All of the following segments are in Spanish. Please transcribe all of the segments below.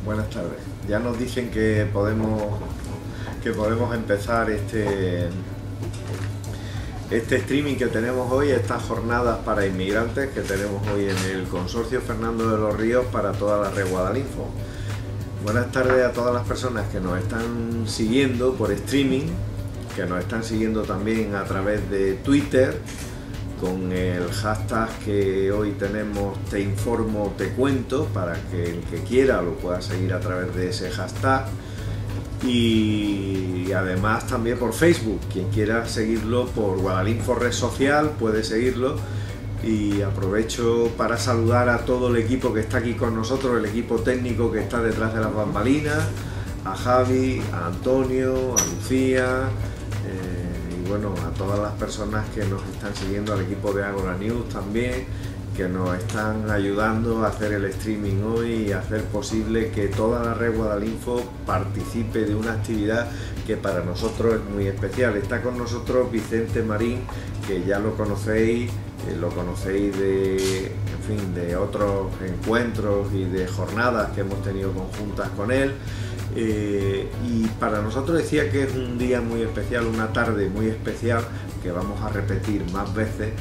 Buenas tardes. Ya nos dicen que podemos empezar este streaming que tenemos hoy, estas jornadas para inmigrantes que tenemos hoy en el Consorcio Fernando de los Ríos para toda la red Guadalinfo. Buenas tardes a todas las personas que nos están siguiendo por streaming, que nos están siguiendo también a través de Twitter, con el hashtag que hoy tenemos Te Informo, Te Cuento, para que el que quiera lo pueda seguir a través de ese hashtag. Y además también por Facebook, quien quiera seguirlo por Guadalinfo Red Social puede seguirlo. Y aprovecho para saludar a todo el equipo que está aquí con nosotros, el equipo técnico que está detrás de las bambalinas, a Javi, a Antonio, a Lucía, y bueno, a todas las personas que nos están siguiendo, al equipo de Agora News también, que nos están ayudando a hacer el streaming hoy y a hacer posible que toda la red Guadalinfo participe de una actividad que para nosotros es muy especial. Está con nosotros Vicente Marín, que ya lo conocéis de otros encuentros y de jornadas que hemos tenido conjuntas con él. Y para nosotros decía que es un día muy especial, una tarde muy especial, que vamos a repetir más veces,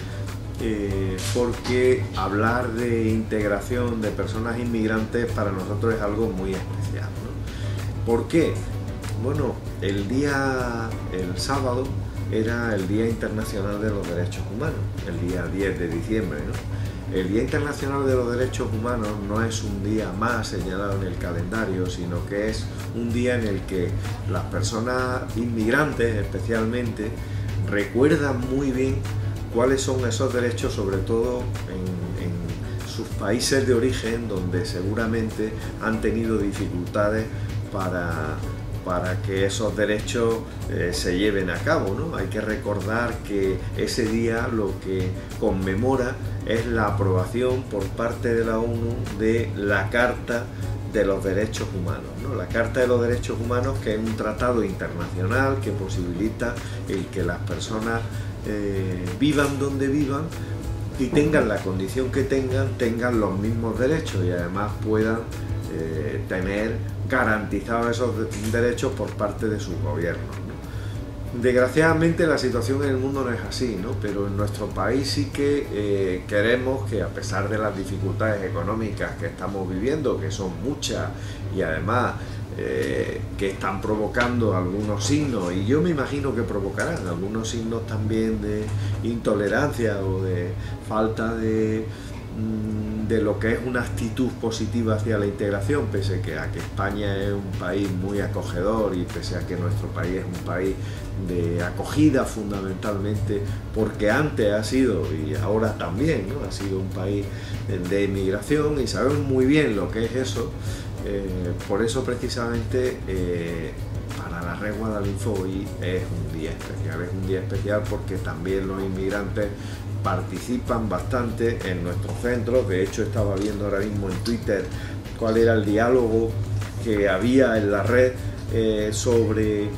porque hablar de integración de personas inmigrantes para nosotros es algo muy especial, ¿no? ¿Por qué? Bueno, el sábado era el Día Internacional de los Derechos Humanos, el día 10 de diciembre, ¿no? El Día Internacional de los Derechos Humanos no es un día más señalado en el calendario, sino que es un día en el que las personas inmigrantes especialmente recuerdan muy bien cuáles son esos derechos, sobre todo en sus países de origen, donde seguramente han tenido dificultades para que esos derechos se lleven a cabo, ¿no? Hay que recordar que ese día lo que conmemora es la aprobación por parte de la ONU de la Carta de los Derechos Humanos, ¿no? La Carta de los Derechos Humanos, que es un tratado internacional que posibilita el que las personas vivan donde vivan y tengan la condición que tengan los mismos derechos y además puedan tener garantizados esos derechos por parte de sus gobiernos, ¿no? Desgraciadamente la situación en el mundo no es así, ¿no? Pero en nuestro país sí que queremos que, a pesar de las dificultades económicas que estamos viviendo, que son muchas y además que están provocando algunos signos, y yo me imagino que provocarán algunos signos también de intolerancia o de falta de lo que es una actitud positiva hacia la integración, pese a que España es un país muy acogedor y pese a que nuestro país es un país de acogida fundamentalmente, porque antes ha sido y ahora también, ¿no? Ha sido un país de inmigración y sabemos muy bien lo que es eso. Por eso precisamente para la red Guadalinfo hoy es un día especial porque también los inmigrantes participan bastante en nuestros centros. De hecho, estaba viendo ahora mismo en Twitter cuál era el diálogo que había en la red sobre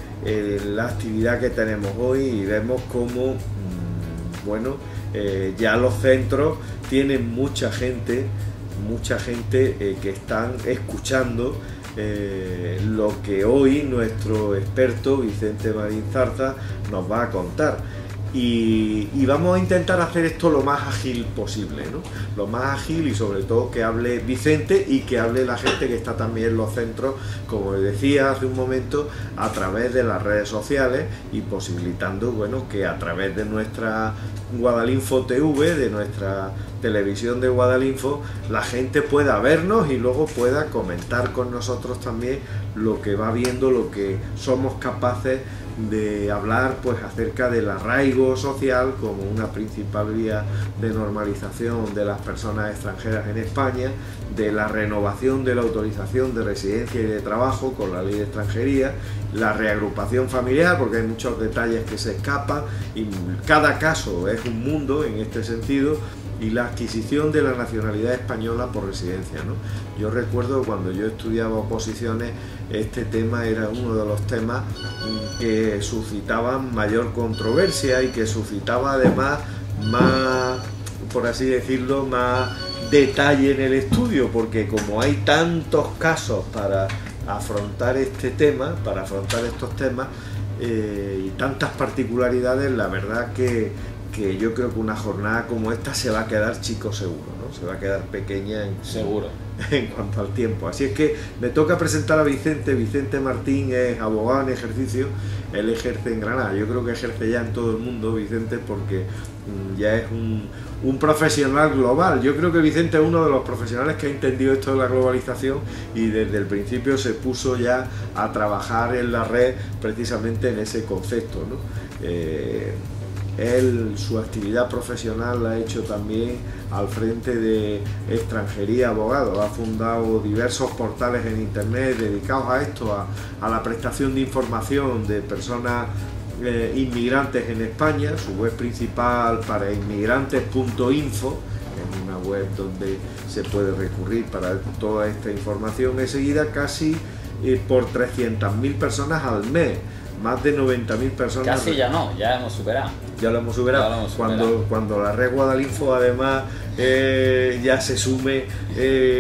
la actividad que tenemos hoy, y vemos cómo ya los centros tienen mucha gente que están escuchando lo que hoy nuestro experto Vicente Marín Zarza nos va a contar. Y vamos a intentar hacer esto lo más ágil posible, ¿no? Lo más ágil, y sobre todo que hable Vicente y que hable la gente que está también en los centros, como decía hace un momento, a través de las redes sociales y posibilitando, bueno, que a través de nuestra Guadalinfo TV, de nuestra televisión de Guadalinfo, la gente pueda vernos y luego pueda comentar con nosotros también lo que va viendo, lo que somos capaces de hablar, pues acerca del arraigo social como una principal vía de normalización de las personas extranjeras en España, de la renovación de la autorización de residencia y de trabajo con la ley de extranjería, la reagrupación familiar, porque hay muchos detalles que se escapan y cada caso es un mundo en este sentido, y la adquisición de la nacionalidad española por residencia, ¿no? Yo recuerdo cuando yo estudiaba oposiciones, este tema era uno de los temas que suscitaban mayor controversia y que suscitaba además más por así decirlo, más detalle en el estudio, porque como hay tantos casos para afrontar este tema, para afrontar estos temas, y tantas particularidades, la verdad que yo creo que una jornada como esta se va a quedar chico seguro, ¿no? Se va a quedar pequeña seguro en cuanto al tiempo. Así es que me toca presentar a Vicente. Vicente Martín es abogado en ejercicio, él ejerce en Granada, yo creo que ejerce ya en todo el mundo Vicente, porque ya es un profesional global. Yo creo que Vicente es uno de los profesionales que ha entendido esto de la globalización y desde el principio se puso ya a trabajar en la red precisamente en ese concepto, ¿no? Él, su actividad profesional la ha hecho también al frente de Extranjería Abogado. Ha fundado diversos portales en internet dedicados a esto, a la prestación de información de personas inmigrantes en España. Su web principal para inmigrantes.info, es una web donde se puede recurrir para toda esta información. Es seguida casi por 300.000 personas al mes. Más de 90.000 personas. Casi ya no, ya hemos superado. Ya lo hemos superado. Ya lo hemos superado. Cuando la red Guadalinfo además ya se sume,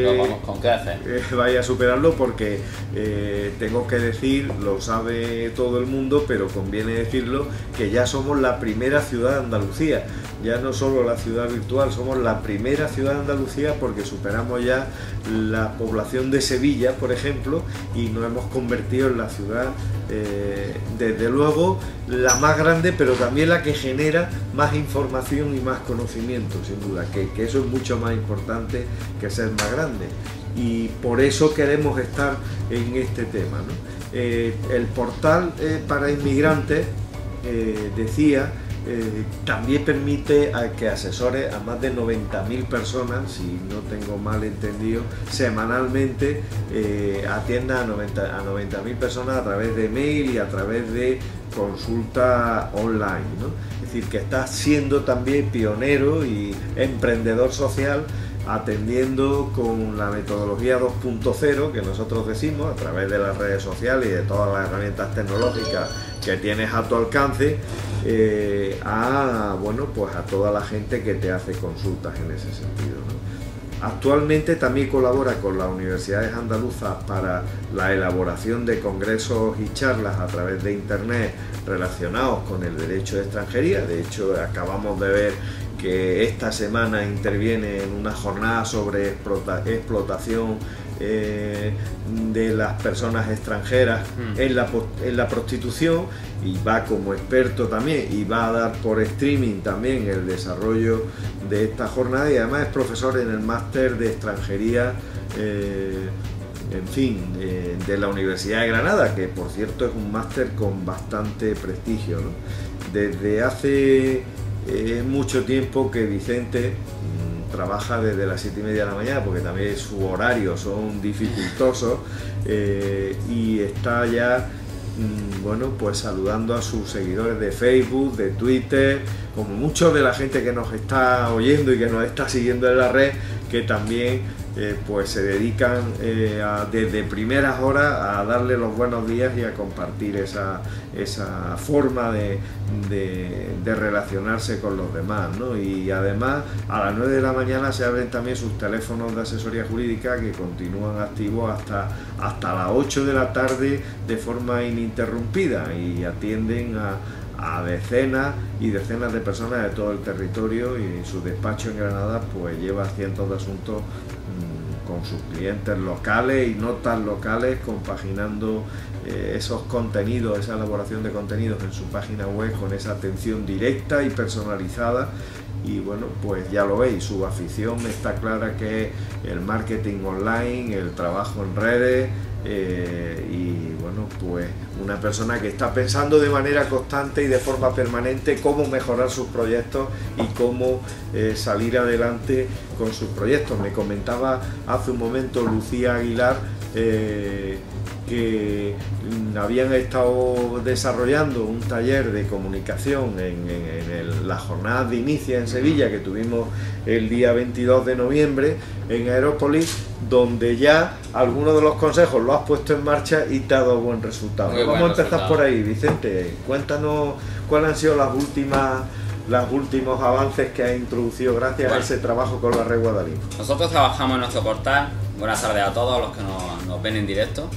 vamos con creces. vaya a superarlo, porque tengo que decir, lo sabe todo el mundo, pero conviene decirlo, que ya somos la primera ciudad de Andalucía. Ya no solo la ciudad virtual, somos la primera ciudad de Andalucía, porque superamos ya la población de Sevilla, por ejemplo, y nos hemos convertido en la ciudad, desde luego, la más grande, pero también la que genera más información y más conocimiento, sin duda, que eso es mucho más importante que ser más grande. Y por eso queremos estar en este tema, ¿no? El portal para inmigrantes, decía, también permite a que asesores a más de 90.000 personas, si no tengo mal entendido, semanalmente, atienda a 90.000 personas a través de mail y a través de consulta online, ¿no? Es decir, que está siendo también pionero y emprendedor social, atendiendo con la metodología 2.0 que nosotros decimos, a través de las redes sociales y de todas las herramientas tecnológicas que tienes a tu alcance, pues a toda la gente que te hace consultas en ese sentido, ¿no? Actualmente también colabora con las universidades andaluzas para la elaboración de congresos y charlas a través de internet relacionados con el derecho de extranjería. De hecho, acabamos de ver que esta semana interviene en una jornada sobre explotación de las personas extranjeras en la prostitución, y va como experto también, y va a dar por streaming también el desarrollo de esta jornada, y además es profesor en el máster de extranjería, de la Universidad de Granada, que por cierto es un máster con bastante prestigio, ¿no? Desde hace mucho tiempo que Vicente trabaja desde las 7:30 de la mañana, porque también sus horarios son dificultosos, y está ya pues saludando a sus seguidores de Facebook, de Twitter, como muchos de la gente que nos está oyendo y que nos está siguiendo en la red, que también pues se dedican desde primeras horas a darle los buenos días y a compartir esa forma de relacionarse con los demás, ¿no? Y además a las 9 de la mañana se abren también sus teléfonos de asesoría jurídica, que continúan activos hasta las 8 de la tarde de forma ininterrumpida, y atienden a decenas y decenas de personas de todo el territorio, y en su despacho en Granada pues lleva cientos de asuntos con sus clientes locales y no tan locales, compaginando esos contenidos, esa elaboración de contenidos en su página web con esa atención directa y personalizada. Y bueno, pues ya lo veis, su afición está clara, que es el marketing online, el trabajo en redes, y bueno, pues una persona que está pensando de manera constante y de forma permanente cómo mejorar sus proyectos y cómo salir adelante con sus proyectos. Me comentaba hace un momento Lucía Aguilar que habían estado desarrollando un taller de comunicación en las jornadas de Inicia en Sevilla, que tuvimos el día 22 de noviembre en Aerópolis, donde ya algunos de los consejos lo has puesto en marcha y te ha dado buen resultado. Vamos a empezar por ahí, Vicente. Cuéntanos cuáles han sido las últimas los últimos avances que ha introducido gracias a ese trabajo con la red Guadalinfo? Nosotros trabajamos en nuestro portal. Buenas tardes a todos los que nos ven en directo.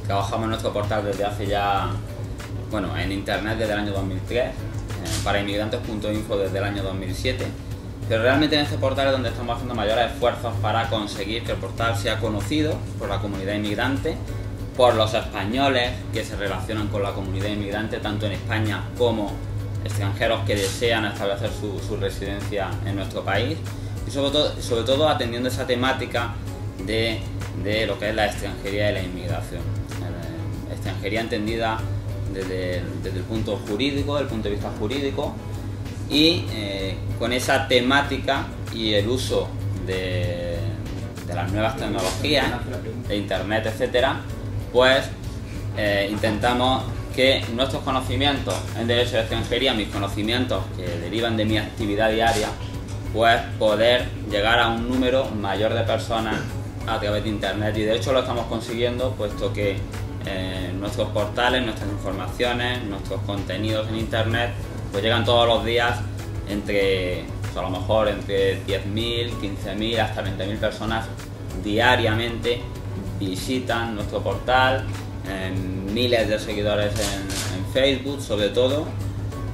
Trabajamos en nuestro portal desde hace ya, bueno, en internet desde el año 2003, para inmigrantes.info desde el año 2007. Pero realmente en este portal es donde estamos haciendo mayores esfuerzos para conseguir que el portal sea conocido por la comunidad inmigrante, por los españoles que se relacionan con la comunidad inmigrante, tanto en España como extranjeros que desean establecer su residencia en nuestro país, y sobre todo atendiendo esa temática de lo que es la extranjería y la inmigración. Extranjería entendida desde el punto jurídico, del punto de vista jurídico, y con esa temática y el uso de las nuevas tecnologías, de internet, etcétera, pues intentamos que nuestros conocimientos en derecho de extranjería, mis conocimientos que derivan de mi actividad diaria, pues poder llegar a un número mayor de personas a través de internet. Y de hecho lo estamos consiguiendo, puesto que nuestros portales, nuestras informaciones, nuestros contenidos en internet pues llegan todos los días entre, pues a lo mejor entre 10.000, 15.000 hasta 20.000 personas diariamente visitan nuestro portal, miles de seguidores en Facebook sobre todo,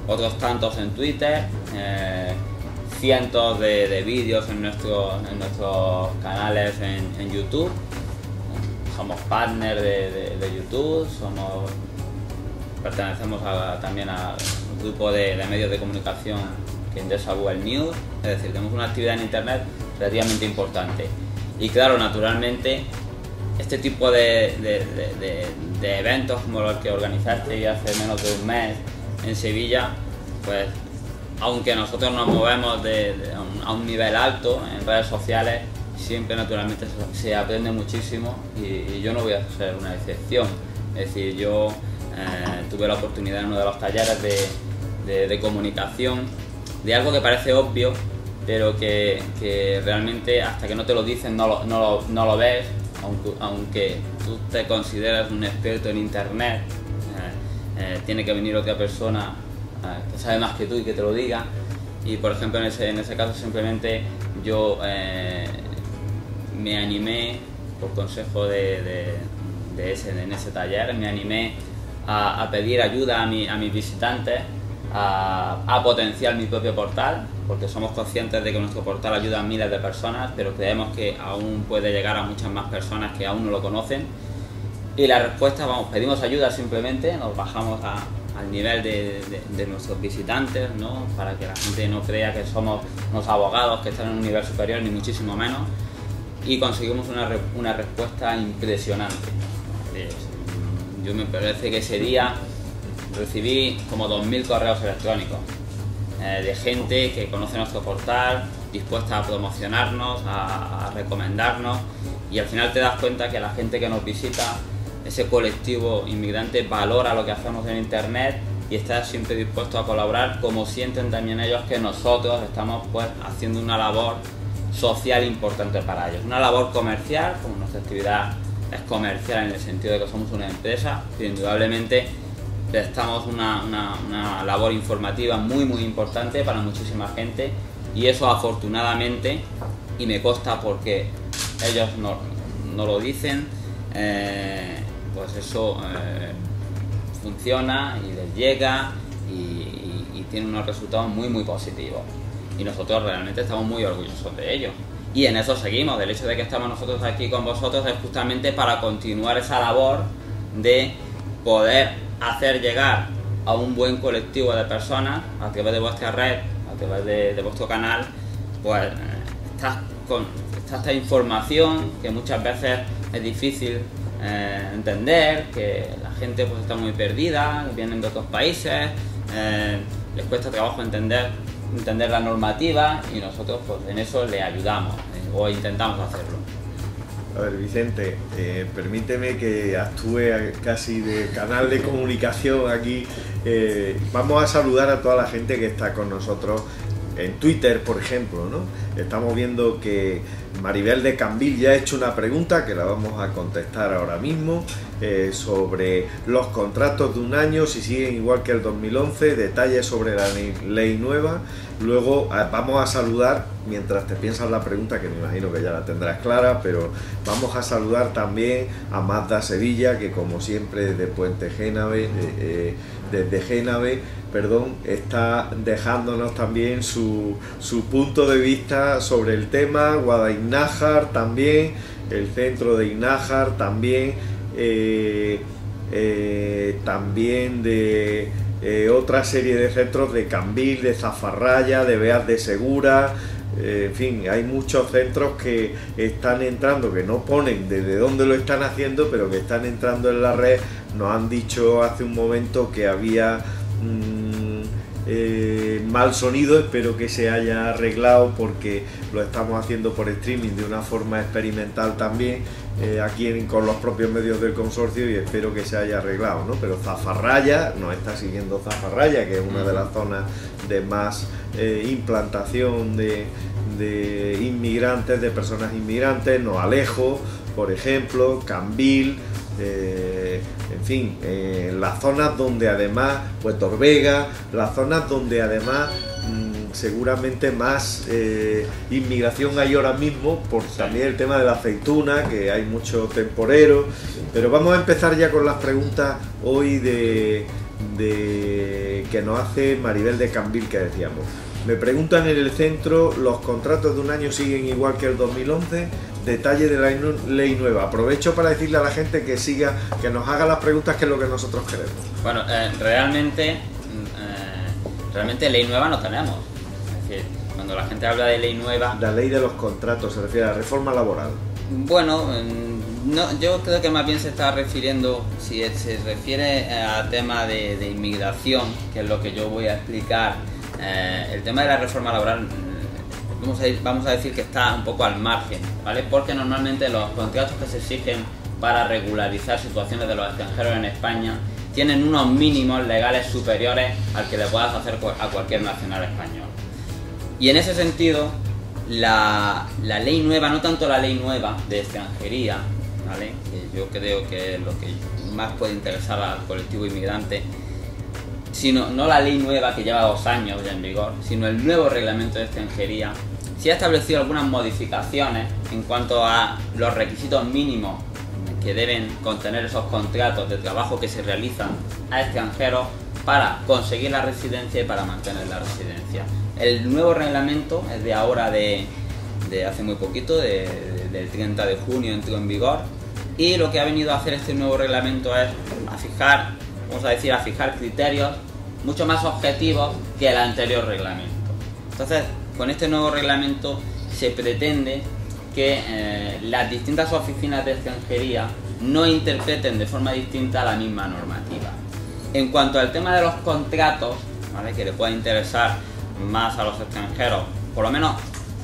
otros tantos en Twitter, cientos de vídeos en nuestros canales en YouTube. Somos partners de YouTube, pertenecemos también al grupo de medios de comunicación que endesa Google News, es decir, tenemos una actividad en internet relativamente importante. Y claro, naturalmente, este tipo de eventos como los que organizaste hace menos de un mes en Sevilla, pues aunque nosotros nos movemos a un nivel alto en redes sociales, siempre naturalmente se aprende muchísimo, y yo no voy a ser una excepción. Es decir, yo tuve la oportunidad en uno de los talleres de comunicación de algo que parece obvio, pero que realmente hasta que no te lo dicen no lo ves, aunque tú te consideras un experto en internet, tiene que venir otra persona que sabe más que tú y que te lo diga. Y por ejemplo en ese caso simplemente yo me animé, por consejo en ese taller, me animé a pedir ayuda a mis visitantes a potenciar mi propio portal, porque somos conscientes de que nuestro portal ayuda a miles de personas, pero creemos que aún puede llegar a muchas más personas que aún no lo conocen. Y la respuesta, pedimos ayuda simplemente, nos bajamos al nivel de nuestros visitantes, ¿no? Para que la gente no crea que somos unos abogados que están en un nivel superior, ni muchísimo menos, y conseguimos una respuesta impresionante. Yo me parece que ese día recibí como 2.000 correos electrónicos de gente que conoce nuestro portal, dispuesta a promocionarnos, a recomendarnos, y al final te das cuenta que la gente que nos visita, ese colectivo inmigrante, valora lo que hacemos en internet y está siempre dispuesto a colaborar, como sienten también ellos que nosotros estamos pues haciendo una labor social importante para ellos, una labor comercial, como nuestra actividad es comercial en el sentido de que somos una empresa, pero indudablemente prestamos una labor informativa muy importante para muchísima gente, y eso afortunadamente, y me consta porque ellos no lo dicen, pues eso funciona y les llega y tiene unos resultados muy positivos, y nosotros realmente estamos muy orgullosos de ello. Y en eso seguimos. El hecho de que estamos nosotros aquí con vosotros es justamente para continuar esa labor de poder hacer llegar a un buen colectivo de personas a través de vuestra red, a través de vuestro canal, pues esta información que muchas veces es difícil entender, que la gente pues está muy perdida, vienen de otros países, les cuesta trabajo entender la normativa, y nosotros pues en eso le ayudamos o intentamos hacerlo. A ver, Vicente, permíteme que actúe casi de canal de comunicación aquí. Vamos a saludar a toda la gente que está con nosotros en Twitter, por ejemplo, ¿no? Estamos viendo que Maribel de Cambil ya ha hecho una pregunta que la vamos a contestar ahora mismo. sobre los contratos de un año, si siguen igual que el 2011, detalles sobre la ley nueva. Luego vamos a saludar, mientras te piensas la pregunta, que me imagino que ya la tendrás clara, pero vamos a saludar también a Magda Sevilla, que como siempre desde Puente Génave, desde Génave, perdón, está dejándonos también su punto de vista sobre el tema. Guadalajara también, el centro de Inájar también, también de otra serie de centros de Cambil, de Zafarraya, de Beas de Segura. En fin, hay muchos centros que están entrando, que no ponen desde dónde lo están haciendo, pero que están entrando en la red. Nos han dicho hace un momento que había mal sonido, espero que se haya arreglado, porque lo estamos haciendo por streaming de una forma experimental también, aquí con los propios medios del consorcio, y espero que se haya arreglado, ¿no? Pero Zafarraya, nos está siguiendo Zafarraya, que es una de las zonas de más implantación de inmigrantes, de personas inmigrantes. Noalejo, por ejemplo, Cambil, en fin, las zonas donde además, pues Torvega, las zonas donde además seguramente más inmigración hay ahora mismo, por también el tema de la aceituna, que hay mucho temporero. Pero vamos a empezar ya con las preguntas hoy que nos hace Maribel de Cambil, que decíamos. Me preguntan en el centro, ¿los contratos de un año siguen igual que el 2011? Detalle de la ley nueva. Aprovecho para decirle a la gente que siga, que nos haga las preguntas, que es lo que nosotros queremos. Bueno, realmente ley nueva no tenemos. Es decir, cuando la gente habla de ley nueva... La ley de los contratos, se refiere a la reforma laboral. Bueno, no, yo creo que más bien se está refiriendo, si se refiere a tema de inmigración, que es lo que yo voy a explicar. El tema de la reforma laboral, vamos a decir que está un poco al margen, ¿vale? Porque normalmente los contratos que se exigen para regularizar situaciones de los extranjeros en España tienen unos mínimos legales superiores al que le puedas hacer a cualquier nacional español. Y en ese sentido, la ley nueva, no tanto la ley nueva de extranjería, ¿vale?, que yo creo que es lo que más puede interesar al colectivo inmigrante, sino no la ley nueva que lleva 2 años ya en vigor, sino el nuevo reglamento de extranjería. Sí ha establecido algunas modificaciones en cuanto a los requisitos mínimos que deben contener esos contratos de trabajo que se realizan a extranjeros para conseguir la residencia y para mantener la residencia. El nuevo reglamento es de ahora, de hace muy poquito, del 30 de junio entró en vigor, y lo que ha venido a hacer este nuevo reglamento es a fijar criterios mucho más objetivos que el anterior reglamento. Entonces, con este nuevo reglamento se pretende que las distintas oficinas de extranjería no interpreten de forma distinta la misma normativa. En cuanto al tema de los contratos, ¿vale?, que le pueda interesar más a los extranjeros, por lo menos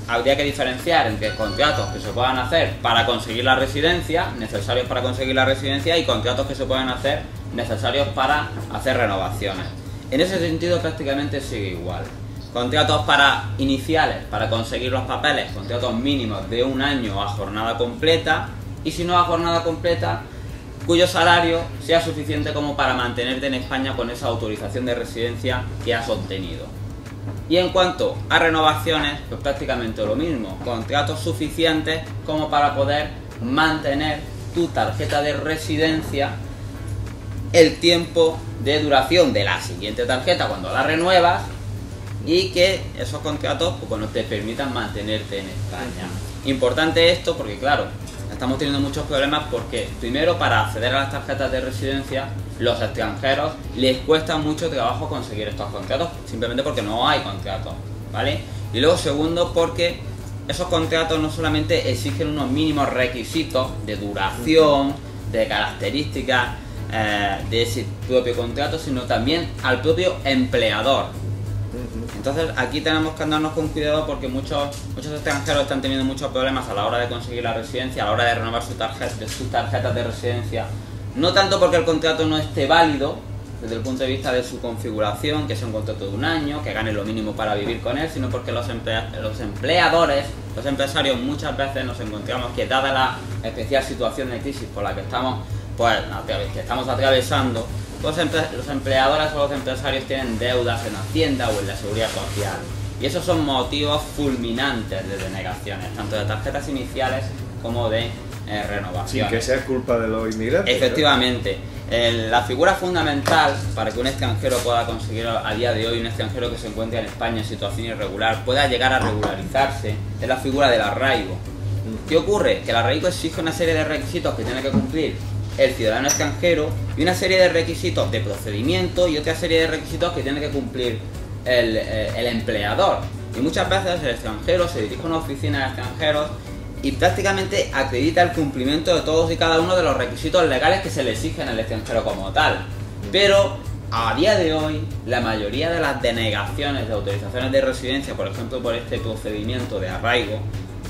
habría que diferenciar entre contratos que se puedan hacer para conseguir la residencia, necesarios para conseguir la residencia, y contratos que se puedan hacer necesarios para hacer renovaciones. En ese sentido prácticamente sigue igual. Contratos iniciales para conseguir los papeles, contratos mínimos de 1 año a jornada completa, y si no a jornada completa, cuyo salario sea suficiente como para mantenerte en España con esa autorización de residencia que has obtenido. Y en cuanto a renovaciones, pues prácticamente lo mismo, contratos suficientes como para poder mantener tu tarjeta de residencia el tiempo de duración de la siguiente tarjeta cuando la renuevas, y que esos contratos, pues bueno, te permitan mantenerte en España. Importante esto porque, claro, estamos teniendo muchos problemas porque, primero, para acceder a las tarjetas de residencia, los extranjeros les cuesta mucho trabajo conseguir estos contratos, simplemente porque no hay contratos, ¿vale? Y luego, segundo, porque esos contratos no solamente exigen unos mínimos requisitos de duración, de características de ese propio contrato, sino también al propio empleador. Entonces aquí tenemos que andarnos con cuidado porque muchos extranjeros están teniendo muchos problemas a la hora de conseguir la residencia, a la hora de renovar sus tarjetas de residencia, no tanto porque el contrato no esté válido desde el punto de vista de su configuración, que sea un contrato de 1 año, que gane lo mínimo para vivir con él, sino porque los empleadores, los empresarios, muchas veces nos encontramos que, dada la especial situación de crisis por la que estamos pues, que estamos atravesando, los empleadores o los empresarios tienen deudas en Hacienda o en la Seguridad Social. Y esos son motivos fulminantes de denegaciones, tanto de tarjetas iniciales como de renovación. Sin que sea culpa de los inmigrantes. Efectivamente. La figura fundamental para que un extranjero pueda conseguir a día de hoy, un extranjero que se encuentre en España en situación irregular, pueda llegar a regularizarse, es la figura del arraigo. ¿Qué ocurre? Que el arraigo exige una serie de requisitos que tiene que cumplir el ciudadano extranjero y una serie de requisitos de procedimiento y otra serie de requisitos que tiene que cumplir el empleador. Y muchas veces el extranjero se dirige a una oficina de extranjeros y prácticamente acredita el cumplimiento de todos y cada uno de los requisitos legales que se le exigen al extranjero como tal. Pero a día de hoy, la mayoría de las denegaciones de autorizaciones de residencia, por ejemplo por este procedimiento de arraigo,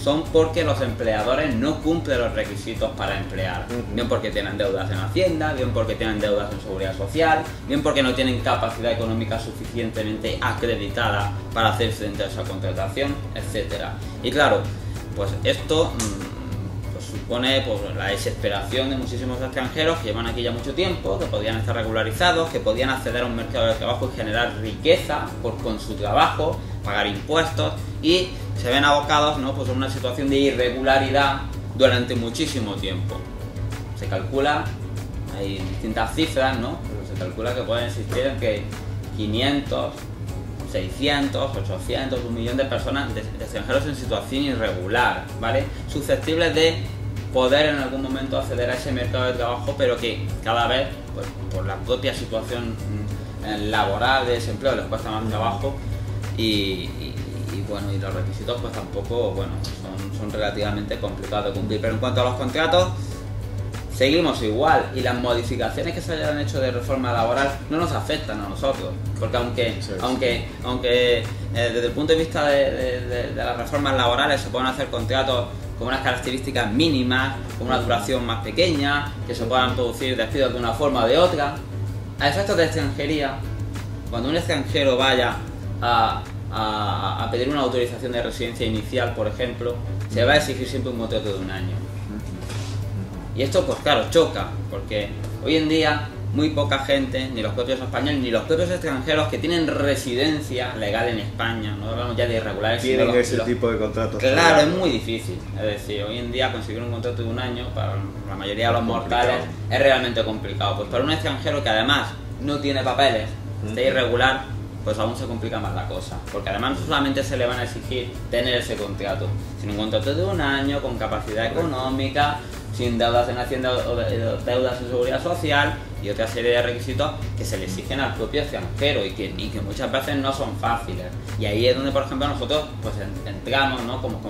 son porque los empleadores no cumplen los requisitos para emplear. Bien porque tienen deudas en Hacienda, bien porque tienen deudas en Seguridad Social, bien porque no tienen capacidad económica suficientemente acreditada para hacer frente a esa contratación, etc. Y claro, pues esto pues supone pues, la desesperación de muchísimos extranjeros que llevan aquí ya mucho tiempo, que podían estar regularizados, que podían acceder a un mercado de trabajo y generar riqueza con su trabajo, pagar impuestos, y se ven abocados, ¿no? Pues, a una situación de irregularidad durante muchísimo tiempo. Se calcula, hay distintas cifras, ¿no? Pero se calcula que pueden existir entre 500, 600, 800, 1 millón de personas, de extranjeros en situación irregular, ¿vale? Susceptibles de poder en algún momento acceder a ese mercado de trabajo, pero que cada vez, pues, por la propia situación laboral de desempleo, les cuesta más trabajo y bueno, y los requisitos pues tampoco, bueno, son relativamente complicados de cumplir. Pero en cuanto a los contratos, seguimos igual, y las modificaciones que se hayan hecho de reforma laboral no nos afectan a nosotros, porque aunque desde el punto de vista de las reformas laborales se puedan hacer contratos con unas características mínimas, con una duración más pequeña, que se puedan producir despidos de una forma o de otra, a efectos de extranjería, cuando un extranjero vaya a pedir una autorización de residencia inicial, por ejemplo, se va a exigir siempre un contrato de 1 año. Y esto, pues claro, choca, porque hoy en día muy poca gente, ni los propios españoles, ni los propios extranjeros que tienen residencia legal en España, no hablamos ya de irregulares, tienen ese tipo de contratos. Claro, es muy difícil. Es decir, hoy en día conseguir un contrato de 1 año para la mayoría de los mortales es realmente complicado. Pues para un extranjero que además no tiene papeles, está irregular, pues aún se complica más la cosa, porque además no solamente se le van a exigir tener ese contrato, sino un contrato de 1 año, con capacidad económica, sin deudas en Hacienda o deudas en Seguridad Social, y otra serie de requisitos que se le exigen al propio extranjero y que muchas veces no son fáciles. Y ahí es donde, por ejemplo, nosotros pues entramos, ¿no? como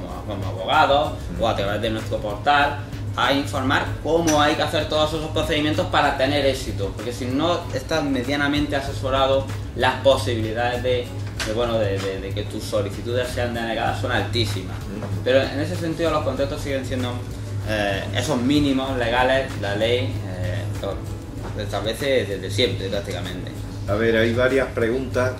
abogados o a través de nuestro portal a informar cómo hay que hacer todos esos procedimientos para tener éxito, porque si no estás medianamente asesorado, las posibilidades de que tus solicitudes sean denegadas son altísimas. Pero en ese sentido los contratos siguen siendo esos mínimos legales, la ley lo establece desde siempre prácticamente. A ver, hay varias preguntas,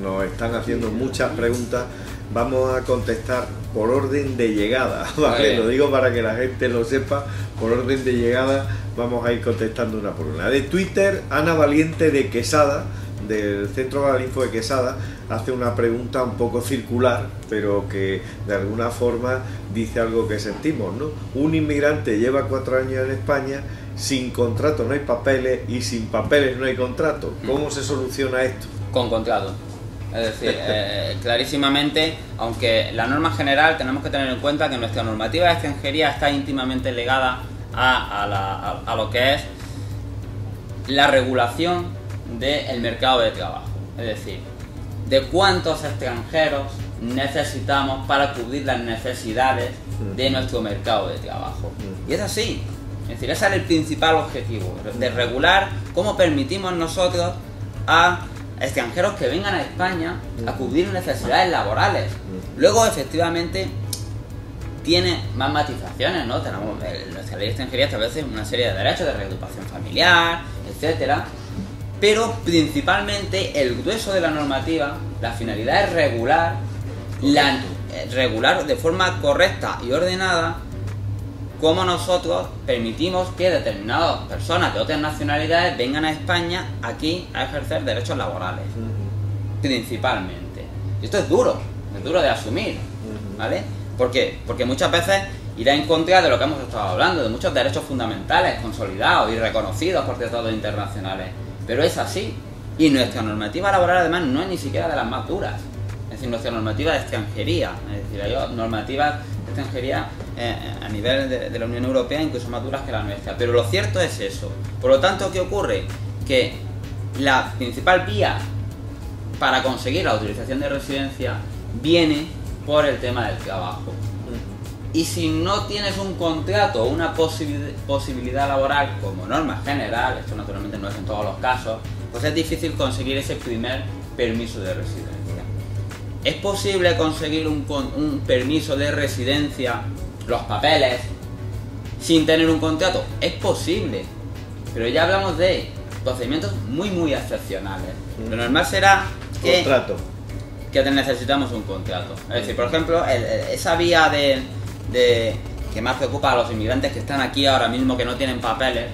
nos están haciendo muchas preguntas. Vamos a contestar por orden de llegada, ¿vale? Lo digo para que la gente lo sepa, por orden de llegada vamos a ir contestando una por una. De Twitter, Ana Valiente de Quesada, del Centro Paralinfo de Quesada, hace una pregunta un poco circular, pero que de alguna forma dice algo que sentimos, ¿no? Un inmigrante lleva 4 años en España, sin contrato no hay papeles y sin papeles no hay contrato. ¿Cómo se soluciona esto? Con contrato. Es decir, clarísimamente, aunque la norma general tenemos que tener en cuenta que nuestra normativa de extranjería está íntimamente ligada a lo que es la regulación del mercado de trabajo. Es decir, de cuántos extranjeros necesitamos para cubrir las necesidades de nuestro mercado de trabajo. Y es así. Es decir, ese es el principal objetivo, de regular cómo permitimos nosotros a extranjeros que vengan a España a cubrir necesidades laborales. Luego, efectivamente, tiene más matizaciones, ¿no? Tenemos nuestra ley de extranjería establece una serie de derechos de reagrupación familiar, etcétera. Pero principalmente el grueso de la normativa, la finalidad es regular de forma correcta y ordenada cómo nosotros permitimos que determinadas personas de otras nacionalidades vengan a España aquí a ejercer derechos laborales, principalmente. Y esto es duro de asumir, ¿vale? ¿Por qué? Porque muchas veces irá en contra de lo que hemos estado hablando, de muchos derechos fundamentales consolidados y reconocidos por tratados internacionales. Pero es así. Y nuestra normativa laboral, además, no es ni siquiera de las más duras. Es decir, nuestra normativa de extranjería. Es decir, hay normativas de extranjería a nivel de la Unión Europea, incluso más duras que la nuestra. Pero lo cierto es eso. Por lo tanto, ¿qué ocurre? Que la principal vía para conseguir la autorización de residencia viene por el tema del trabajo. Y si no tienes un contrato o una posibilidad laboral como norma general, esto naturalmente no es en todos los casos, pues es difícil conseguir ese primer permiso de residencia. ¿Es posible conseguir un permiso de residencia, los papeles, sin tener un contrato? Es posible, pero ya hablamos de procedimientos muy excepcionales. Lo normal será que necesitamos un contrato. Es decir, por ejemplo, esa vía que más preocupa a los inmigrantes que están aquí ahora mismo, que no tienen papeles,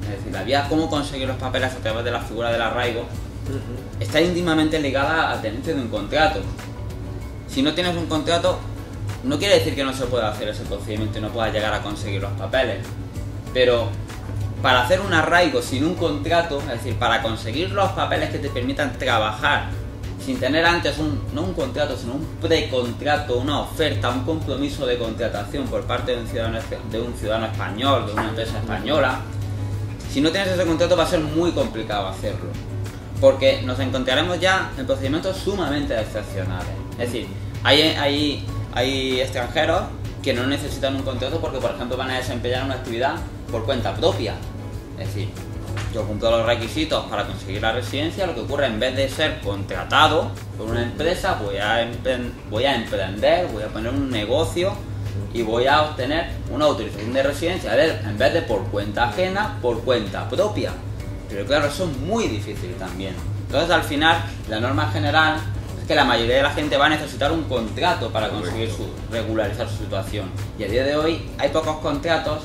es decir, la vía cómo conseguir los papeles a través de la figura del arraigo, está íntimamente ligada al tenencia de un contrato. Si no tienes un contrato, no quiere decir que no se pueda hacer ese procedimiento y no puedas llegar a conseguir los papeles, pero para hacer un arraigo sin un contrato, es decir, para conseguir los papeles que te permitan trabajar sin tener antes no un contrato, sino un precontrato, una oferta, un compromiso de contratación por parte de un ciudadano español, de una empresa española, si no tienes ese contrato va a ser muy complicado hacerlo, porque nos encontraremos ya en procedimientos sumamente excepcionales. Es decir, hay extranjeros que no necesitan un contrato porque, por ejemplo, van a desempeñar una actividad por cuenta propia. Es decir, yo cumplo los requisitos para conseguir la residencia, lo que ocurre, en vez de ser contratado por una empresa, voy a emprender, voy a poner un negocio y voy a obtener una autorización de residencia, en vez de por cuenta ajena, por cuenta propia. Pero claro, eso es muy difícil también. Entonces, al final, la norma general es que la mayoría de la gente va a necesitar un contrato para conseguir regularizar su situación. Y a día de hoy hay pocos contratos,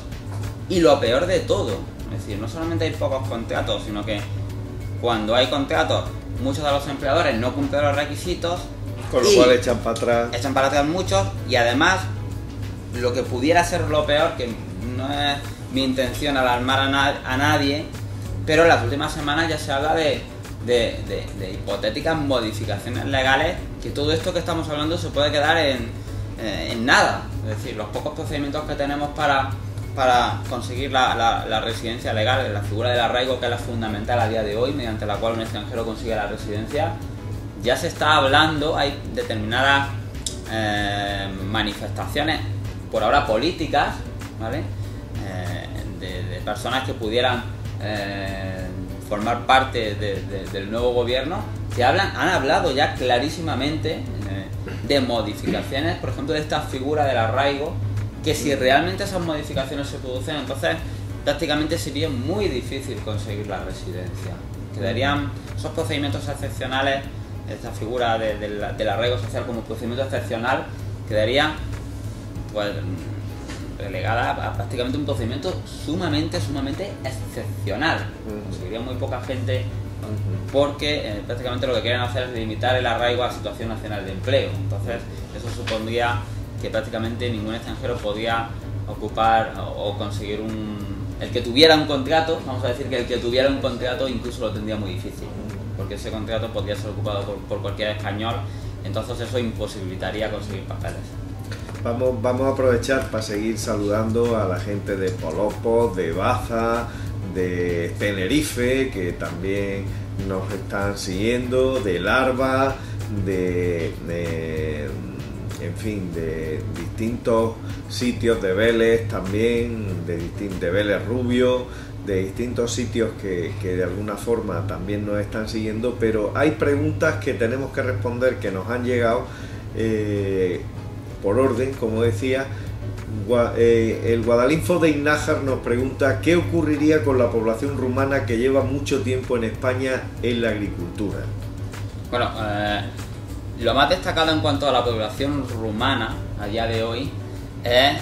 y lo peor de todo, es decir, no solamente hay pocos contratos, sino que cuando hay contratos, muchos de los empleadores no cumplen los requisitos, con lo cual echan para atrás. Echan para atrás muchos, y además, lo que pudiera ser lo peor, que no es mi intención alarmar a nadie, pero en las últimas semanas ya se habla de hipotéticas modificaciones legales, que todo esto que estamos hablando se puede quedar en nada. Es decir, los pocos procedimientos que tenemos para conseguir la residencia legal, la figura del arraigo, que es la fundamental a día de hoy, mediante la cual un extranjero consigue la residencia, ya se está hablando, hay determinadas manifestaciones, por ahora políticas, ¿vale? De personas que pudieran formar parte del nuevo gobierno, que han hablado ya clarísimamente de modificaciones, por ejemplo, de esta figura del arraigo, que si realmente esas modificaciones se producen, entonces prácticamente sería muy difícil conseguir la residencia. Quedarían esos procedimientos excepcionales, esta figura del arraigo social como procedimiento excepcional, quedaría pues relegada a prácticamente un procedimiento sumamente excepcional. Conseguiría muy poca gente, porque prácticamente lo que quieren hacer es limitar el arraigo a la situación nacional de empleo. Entonces eso supondría que prácticamente ningún extranjero podía ocupar o conseguir el que tuviera un contrato. Vamos a decir que el que tuviera un contrato incluso lo tendría muy difícil, porque ese contrato podría ser ocupado por cualquier español, entonces eso imposibilitaría conseguir papeles. Vamos a aprovechar para seguir saludando a la gente de Polopos, de Baza, de Tenerife, que también nos están siguiendo, de Larva, en fin, de distintos sitios de Vélez también, de Vélez Rubio, de distintos sitios que de alguna forma también nos están siguiendo, pero hay preguntas que tenemos que responder que nos han llegado por orden, como decía. El Guadalinfo de Innájar nos pregunta ¿qué ocurriría con la población rumana que lleva mucho tiempo en España en la agricultura? Bueno, lo más destacado en cuanto a la población rumana a día de hoy es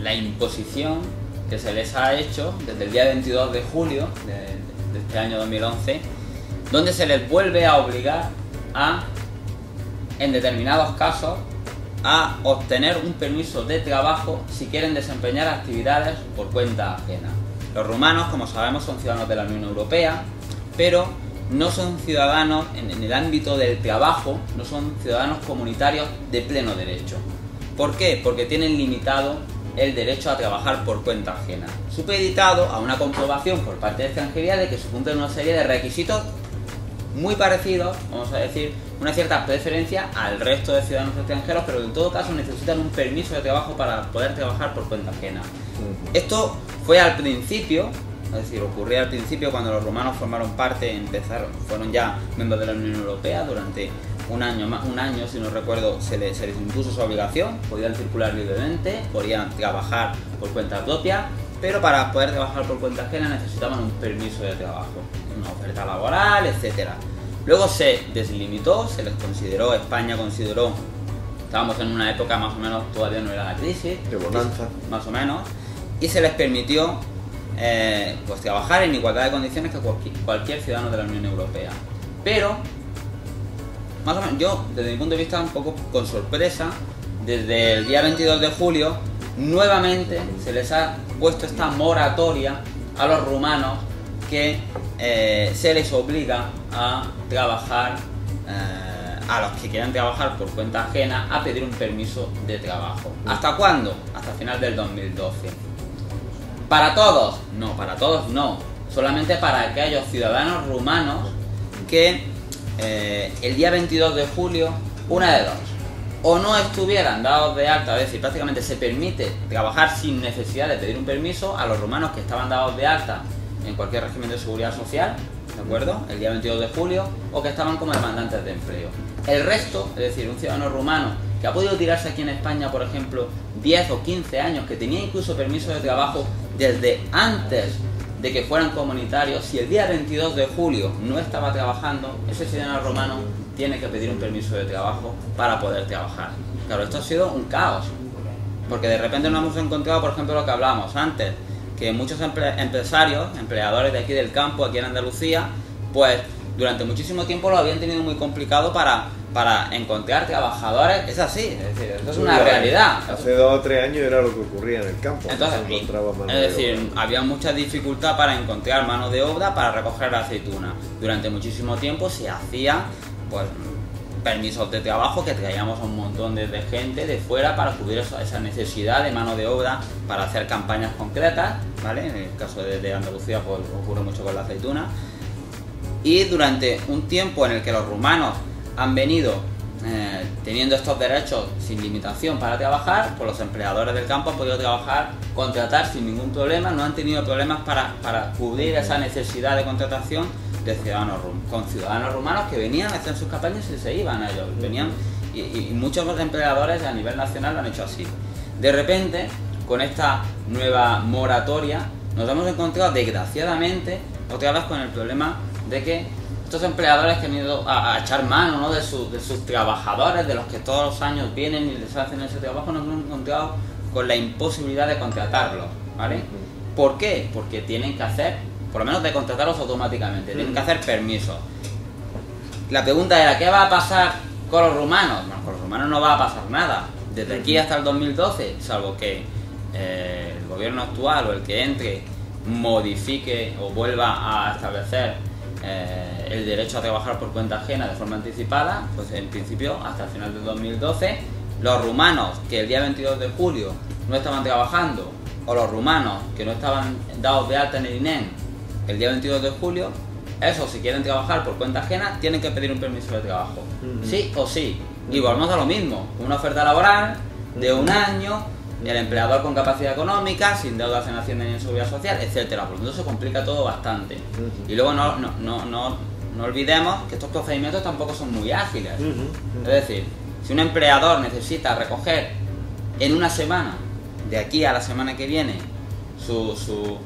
la imposición que se les ha hecho desde el día 22 de julio de este año 2011, donde se les vuelve a obligar a, en determinados casos, a obtener un permiso de trabajo si quieren desempeñar actividades por cuenta ajena. Los rumanos, como sabemos, son ciudadanos de la Unión Europea, pero no son ciudadanos en el ámbito del trabajo, no son ciudadanos comunitarios de pleno derecho. ¿Por qué? Porque tienen limitado el derecho a trabajar por cuenta ajena, supeditado a una comprobación por parte de extranjería de que se cumplen una serie de requisitos muy parecidos, vamos a decir, una cierta preferencia al resto de ciudadanos extranjeros, pero en todo caso necesitan un permiso de trabajo para poder trabajar por cuenta ajena. Esto fue al principio, es decir, ocurría al principio cuando los rumanos formaron parte, fueron ya miembros de la Unión Europea durante un año si no recuerdo, se les impuso su obligación, podían circular libremente, podían trabajar por cuenta propia, pero para poder trabajar por cuenta ajena necesitaban un permiso de trabajo, una oferta laboral, etcétera. Luego se deslimitó, se les consideró, España consideró, estábamos en una época más o menos, todavía no era la crisis, de bonanza, más o menos, y se les permitió pues trabajar en igualdad de condiciones que cualquier ciudadano de la Unión Europea. Pero, más o menos, yo, desde mi punto de vista, un poco con sorpresa, desde el día 22 de julio, nuevamente se les ha puesto esta moratoria a los rumanos que se les obliga a trabajar, a los que quieran trabajar por cuenta ajena, a pedir un permiso de trabajo. ¿Hasta cuándo? Hasta final del 2012. ¿Para todos? No, para todos no. Solamente para aquellos ciudadanos rumanos que el día 22 de julio, una de dos, o no estuvieran dados de alta, es decir, prácticamente se permite trabajar sin necesidad de pedir un permiso a los rumanos que estaban dados de alta en cualquier régimen de seguridad social, ¿de acuerdo? El día 22 de julio, o que estaban como demandantes de empleo. El resto, es decir, un ciudadano rumano que ha podido tirarse aquí en España, por ejemplo, 10 o 15 años, que tenía incluso permiso de trabajo desde antes de que fueran comunitarios, si el día 22 de julio no estaba trabajando, ese ciudadano romano tiene que pedir un permiso de trabajo para poder trabajar. Claro, esto ha sido un caos, porque de repente nos hemos encontrado, por ejemplo, lo que hablábamos antes, que muchos empresarios, empleadores de aquí del campo, aquí en Andalucía, pues durante muchísimo tiempo lo habían tenido muy complicado para encontrar trabajadores. Es así, es decir, esto es una realidad. Hace 2 o 3 años era lo que ocurría en el campo. Entonces, no se encontraba mano es decir, había mucha dificultad para encontrar mano de obra para recoger la aceituna. Durante muchísimo tiempo se hacía, pues, permisos de trabajo que traíamos a un montón de gente de fuera para cubrir esa necesidad de mano de obra para hacer campañas concretas, ¿vale? En el caso de Andalucía, pues ocurre mucho con la aceituna. Y durante un tiempo en el que los rumanos han venido teniendo estos derechos sin limitación para trabajar, pues los empleadores del campo han podido trabajar, contratar sin ningún problema, no han tenido problemas para cubrir esa necesidad de contratación de ciudadanos rumanos que venían, hacían sus campañas y se iban a ellos, venían, y muchos de los empleadores a nivel nacional lo han hecho así. De repente, con esta nueva moratoria, nos hemos encontrado desgraciadamente otra vez con el problema de que estos empleadores que han ido a echar mano, ¿no?, de sus trabajadores, de los que todos los años vienen y les hacen ese trabajo, nos hemos encontrado con la imposibilidad de contratarlos, ¿vale? ¿Por qué? Porque tienen que hacer, por lo menos de contratarlos automáticamente, tienen que hacer permisos. La pregunta era, ¿qué va a pasar con los rumanos? Bueno, con los rumanos no va a pasar nada. Desde aquí hasta el 2012, salvo que el gobierno actual o el que entre modifique o vuelva a establecer el derecho a trabajar por cuenta ajena de forma anticipada, pues en principio hasta el final del 2012 los rumanos que el día 22 de julio no estaban trabajando, o los rumanos que no estaban dados de alta en el INEM el día 22 de julio, esos, si quieren trabajar por cuenta ajena, tienen que pedir un permiso de trabajo, sí o sí. Y volvemos a lo mismo, una oferta laboral de un año, el empleador con capacidad económica, sin deudas en Hacienda ni en Seguridad Social, etcétera. Por lo tanto se complica todo bastante. Y luego no olvidemos que estos procedimientos tampoco son muy ágiles. Es decir, si un empleador necesita recoger en una semana, de aquí a la semana que viene, su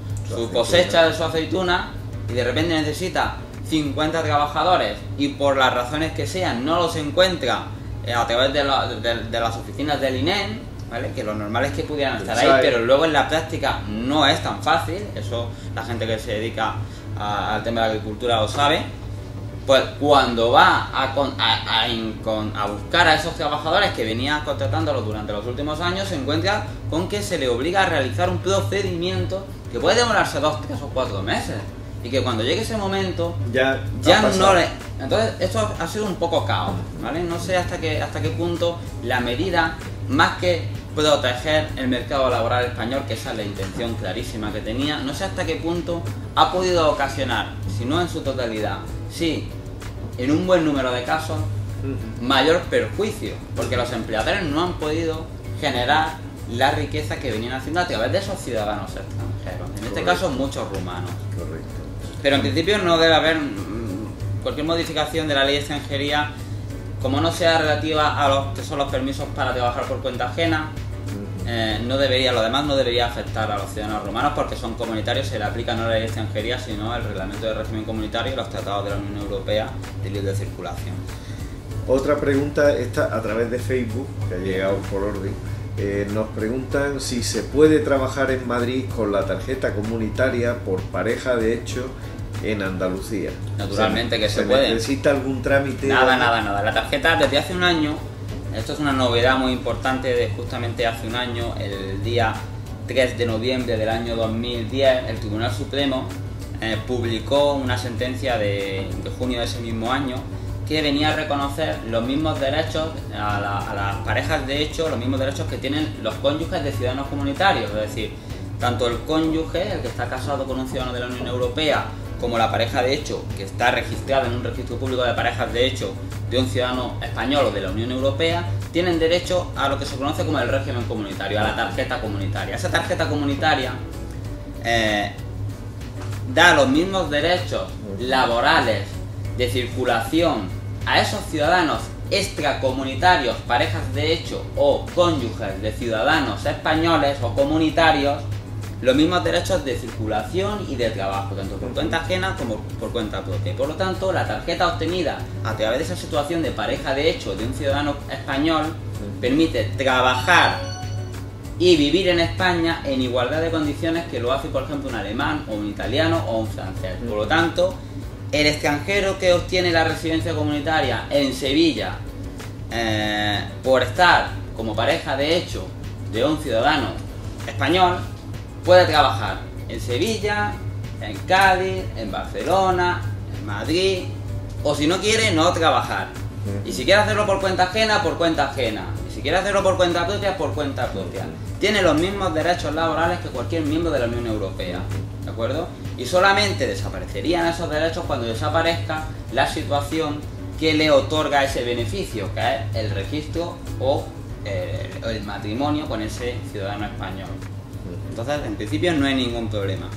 cosecha de su aceituna, y de repente necesita 50 trabajadores y por las razones que sean no los encuentra a través de las oficinas del INEM, ¿vale? Que lo normal es que pudieran estar Pensar. ahí, pero luego en la práctica no es tan fácil. Eso la gente que se dedica al tema de la agricultura lo sabe. Pues cuando va a buscar a esos trabajadores que venía contratándolos durante los últimos años, se encuentra con que se le obliga a realizar un procedimiento que puede demorarse 2, 3 o 4 meses. Y que cuando llegue ese momento, ya no le... Entonces, esto ha sido un poco caos, ¿vale? No sé hasta qué punto la medida, más que proteger el mercado laboral español, que esa es la intención clarísima que tenía, no sé hasta qué punto ha podido ocasionar, si no en su totalidad, sí, en un buen número de casos, mayor perjuicio, porque los empleadores no han podido generar la riqueza que venían haciendo a través de esos ciudadanos extranjeros, en este caso muchos rumanos. Correcto. Pero en principio no debe haber cualquier modificación de la ley de extranjería, como no sea relativa a los que son los permisos para trabajar por cuenta ajena. No debería, lo demás no debería afectar a los ciudadanos rumanos porque son comunitarios, se le aplica no la ley de extranjería sino el reglamento de régimen comunitario y los tratados de la Unión Europea de libre circulación. Otra pregunta, esta a través de Facebook, que ha llegado por orden, nos preguntan si se puede trabajar en Madrid con la tarjeta comunitaria por pareja de hecho en Andalucía. Naturalmente que se puede. ¿Necesita algún trámite? Nada. La tarjeta desde hace un año, esto es una novedad muy importante de justamente hace un año, el día 3 de noviembre del año 2010, el Tribunal Supremo publicó una sentencia de junio de ese mismo año que venía a reconocer los mismos derechos a las parejas de hecho, los mismos derechos que tienen los cónyuges de ciudadanos comunitarios, es decir, tanto el cónyuge, el que está casado con un ciudadano de la Unión Europea, como la pareja de hecho, que está registrada en un registro público de parejas de hecho de un ciudadano español o de la Unión Europea, tienen derecho a lo que se conoce como el régimen comunitario, a la tarjeta comunitaria. Esa tarjeta comunitaria da los mismos derechos laborales de circulación a esos ciudadanos extracomunitarios, parejas de hecho o cónyuges de ciudadanos españoles o comunitarios, los mismos derechos de circulación y de trabajo, tanto por cuenta ajena como por cuenta propia. Por lo tanto, la tarjeta obtenida a través de esa situación de pareja de hecho de un ciudadano español permite trabajar y vivir en España en igualdad de condiciones que lo hace, por ejemplo, un alemán o un italiano o un francés. Por lo tanto, el extranjero que obtiene la residencia comunitaria en Sevilla por estar como pareja de hecho de un ciudadano español puede trabajar en Sevilla, en Cádiz, en Barcelona, en Madrid, o si no quiere, no trabajar. Y si quiere hacerlo por cuenta ajena, por cuenta ajena. Y si quiere hacerlo por cuenta propia, por cuenta propia. Tiene los mismos derechos laborales que cualquier miembro de la Unión Europea, ¿de acuerdo? Y solamente desaparecerían esos derechos cuando desaparezca la situación que le otorga ese beneficio, que es el registro o el matrimonio con ese ciudadano español. Entonces, en principio no hay ningún problema.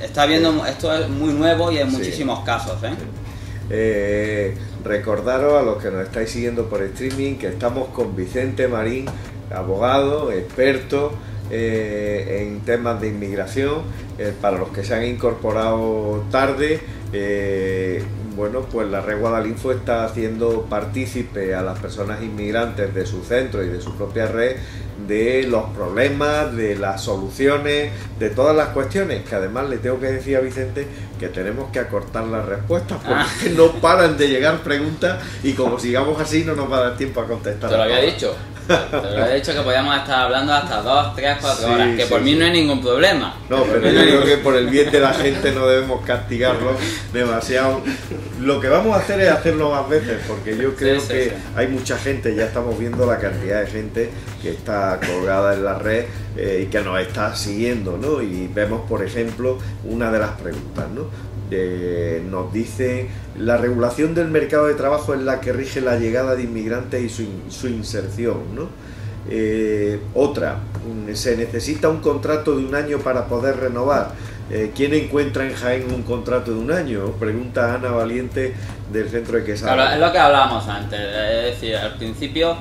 Está viendo, esto es muy nuevo y en muchísimos casos, Recordaros a los que nos estáis siguiendo por streaming que estamos con Vicente Marín, abogado, experto en temas de inmigración. Para los que se han incorporado tarde, bueno, pues la Red Guadalinfo está haciendo partícipe a las personas inmigrantes de su centro y de su propia red de los problemas, de las soluciones, de todas las cuestiones, que además le tengo que decir a Vicente que tenemos que acortar las respuestas porque no paran de llegar preguntas y como sigamos así no nos va a dar tiempo a contestar. Te lo había dicho. Te lo había dicho que podíamos estar hablando hasta 2, 3, 4 horas, que por mí no hay ningún problema. No, pero yo creo que por el bien de la gente no debemos castigarlo demasiado. Lo que vamos a hacer es hacerlo más veces, porque yo creo que hay mucha gente, ya estamos viendo la cantidad de gente que está colgada en la red y que nos está siguiendo, ¿no? Y vemos, por ejemplo, una de las preguntas, ¿no? Nos dice: la regulación del mercado de trabajo es la que rige la llegada de inmigrantes y su inserción, ¿no? Otra, se necesita un contrato de un año para poder renovar. ¿Quién encuentra en Jaén un contrato de un año? Pregunta Ana Valiente del centro de Quesada. Claro, es lo que hablábamos antes, es decir, al principio,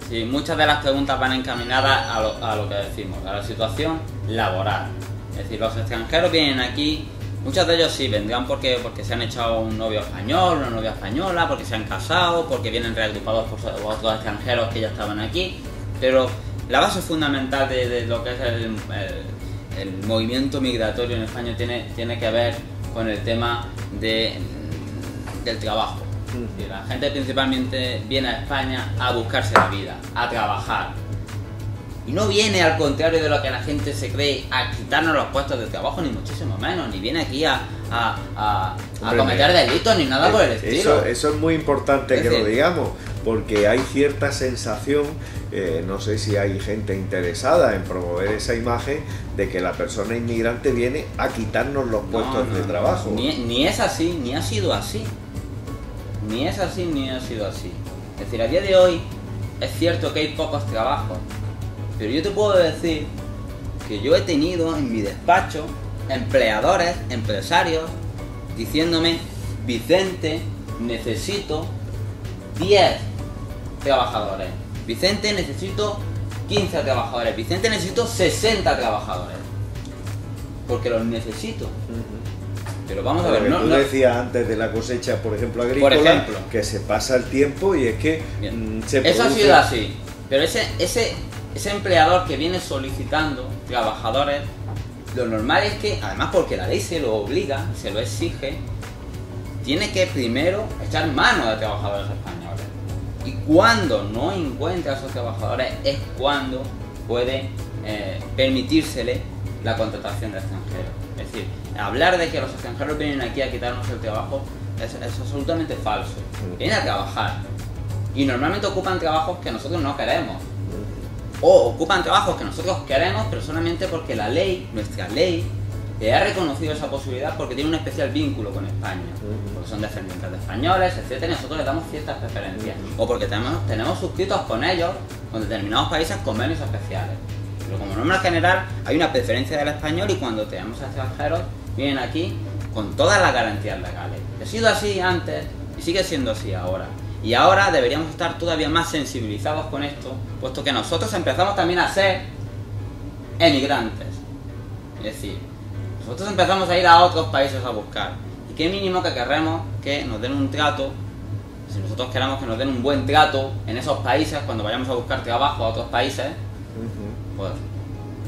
sí, muchas de las preguntas van encaminadas a lo que decimos, a la situación laboral. Es decir, los extranjeros vienen aquí. Muchos de ellos sí vendrán porque se han echado un novio español, una novia española, porque se han casado, porque vienen reagrupados por otros extranjeros que ya estaban aquí, pero la base fundamental de lo que es el movimiento migratorio en España tiene que ver con el tema del trabajo. La gente principalmente viene a España a buscarse la vida, a trabajar. Y no viene, al contrario de lo que la gente se cree, a quitarnos los puestos de trabajo, ni muchísimo menos, ni viene aquí a cometer delitos, ni nada por el estilo. Eso es muy importante Es que decir, lo digamos, porque hay cierta sensación, no sé si hay gente interesada en promover esa imagen de que la persona inmigrante viene a quitarnos los puestos de trabajo. Ni es así, ni ha sido así. Ni es así, ni ha sido así. Es decir, a día de hoy es cierto que hay pocos trabajos, pero yo te puedo decir que yo he tenido en mi despacho empleadores, empresarios, diciéndome: Vicente, necesito 10 trabajadores. Vicente, necesito 15 trabajadores. Vicente, necesito 60 trabajadores. Porque los necesito. Pero vamos a ver, Tú decías antes de la cosecha, por ejemplo, agrícola, que se pasa el tiempo y es que se produce... Eso ha sido así. Pero ese empleador que viene solicitando trabajadores, lo normal es que, además porque la ley se lo obliga, se lo exige, tiene que primero echar mano de trabajadores españoles. Y cuando no encuentra a esos trabajadores es cuando puede permitírsele la contratación de extranjeros. Es decir, hablar de que los extranjeros vienen aquí a quitarnos el trabajo es absolutamente falso. Vienen a trabajar y normalmente ocupan trabajos que nosotros no queremos. O ocupan trabajos que nosotros queremos, pero solamente porque la ley, nuestra ley, le ha reconocido esa posibilidad porque tiene un especial vínculo con España. Porque son descendientes de españoles, etc. Y nosotros les damos ciertas preferencias. O porque tenemos suscritos con ellos, con determinados países, convenios especiales. Pero como norma general hay una preferencia del español y cuando tenemos extranjeros vienen aquí con todas las garantías legales. Ha sido así antes y sigue siendo así ahora. Y ahora deberíamos estar todavía más sensibilizados con esto, puesto que nosotros empezamos también a ser emigrantes. Es decir, nosotros empezamos a ir a otros países a buscar. Y qué mínimo que querremos que nos den un trato, si nosotros queremos que nos den un buen trato en esos países, cuando vayamos a buscar trabajo a otros países, pues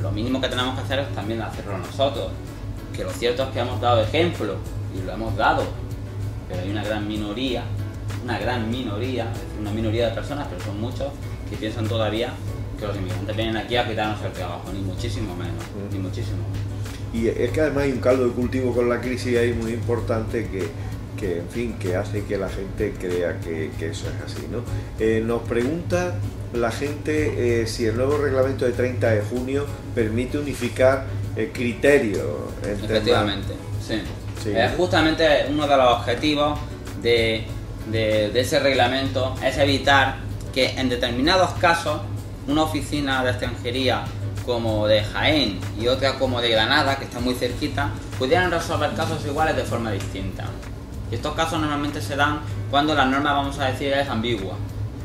lo mínimo que tenemos que hacer es también hacerlo nosotros. Que lo cierto es que hemos dado ejemplo, y lo hemos dado, pero hay una gran minoría, es decir, una minoría de personas, pero son muchos, que piensan todavía que los inmigrantes vienen aquí a quitarnos el trabajo, ni muchísimo menos, ni muchísimo menos. Y es que además hay un caldo de cultivo con la crisis ahí muy importante que en fin, que hace que la gente crea que eso es así, ¿no? Nos pregunta la gente si el nuevo reglamento de 30 de junio permite unificar criterios. Efectivamente, sí. Justamente uno de los objetivos de ese reglamento es evitar que en determinados casos una oficina de extranjería como de Jaén y otra como de Granada, que está muy cerquita, pudieran resolver casos iguales de forma distinta. Y estos casos normalmente se dan cuando la norma, vamos a decir, es ambigua,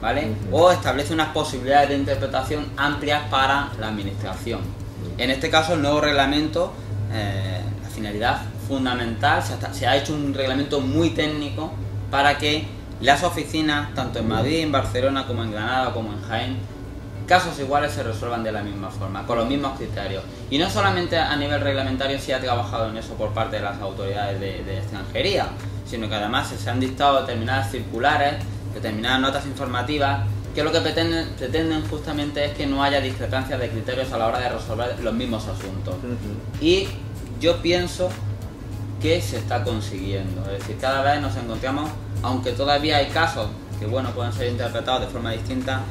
¿vale? O establece unas posibilidades de interpretación amplias para la administración. En este caso, el nuevo reglamento, la finalidad fundamental, se ha hecho un reglamento muy técnico para que las oficinas, tanto en Madrid, en Barcelona, como en Granada, como en Jaén, casos iguales se resuelvan de la misma forma, con los mismos criterios. Y no solamente a nivel reglamentario se ha trabajado en eso por parte de las autoridades de extranjería, sino que además se han dictado determinadas circulares, determinadas notas informativas, que lo que pretenden justamente es que no haya discrepancias de criterios a la hora de resolver los mismos asuntos. Y yo pienso que se está consiguiendo, es decir, cada vez nos encontramos, aunque todavía hay casos que bueno, pueden ser interpretados de forma distinta,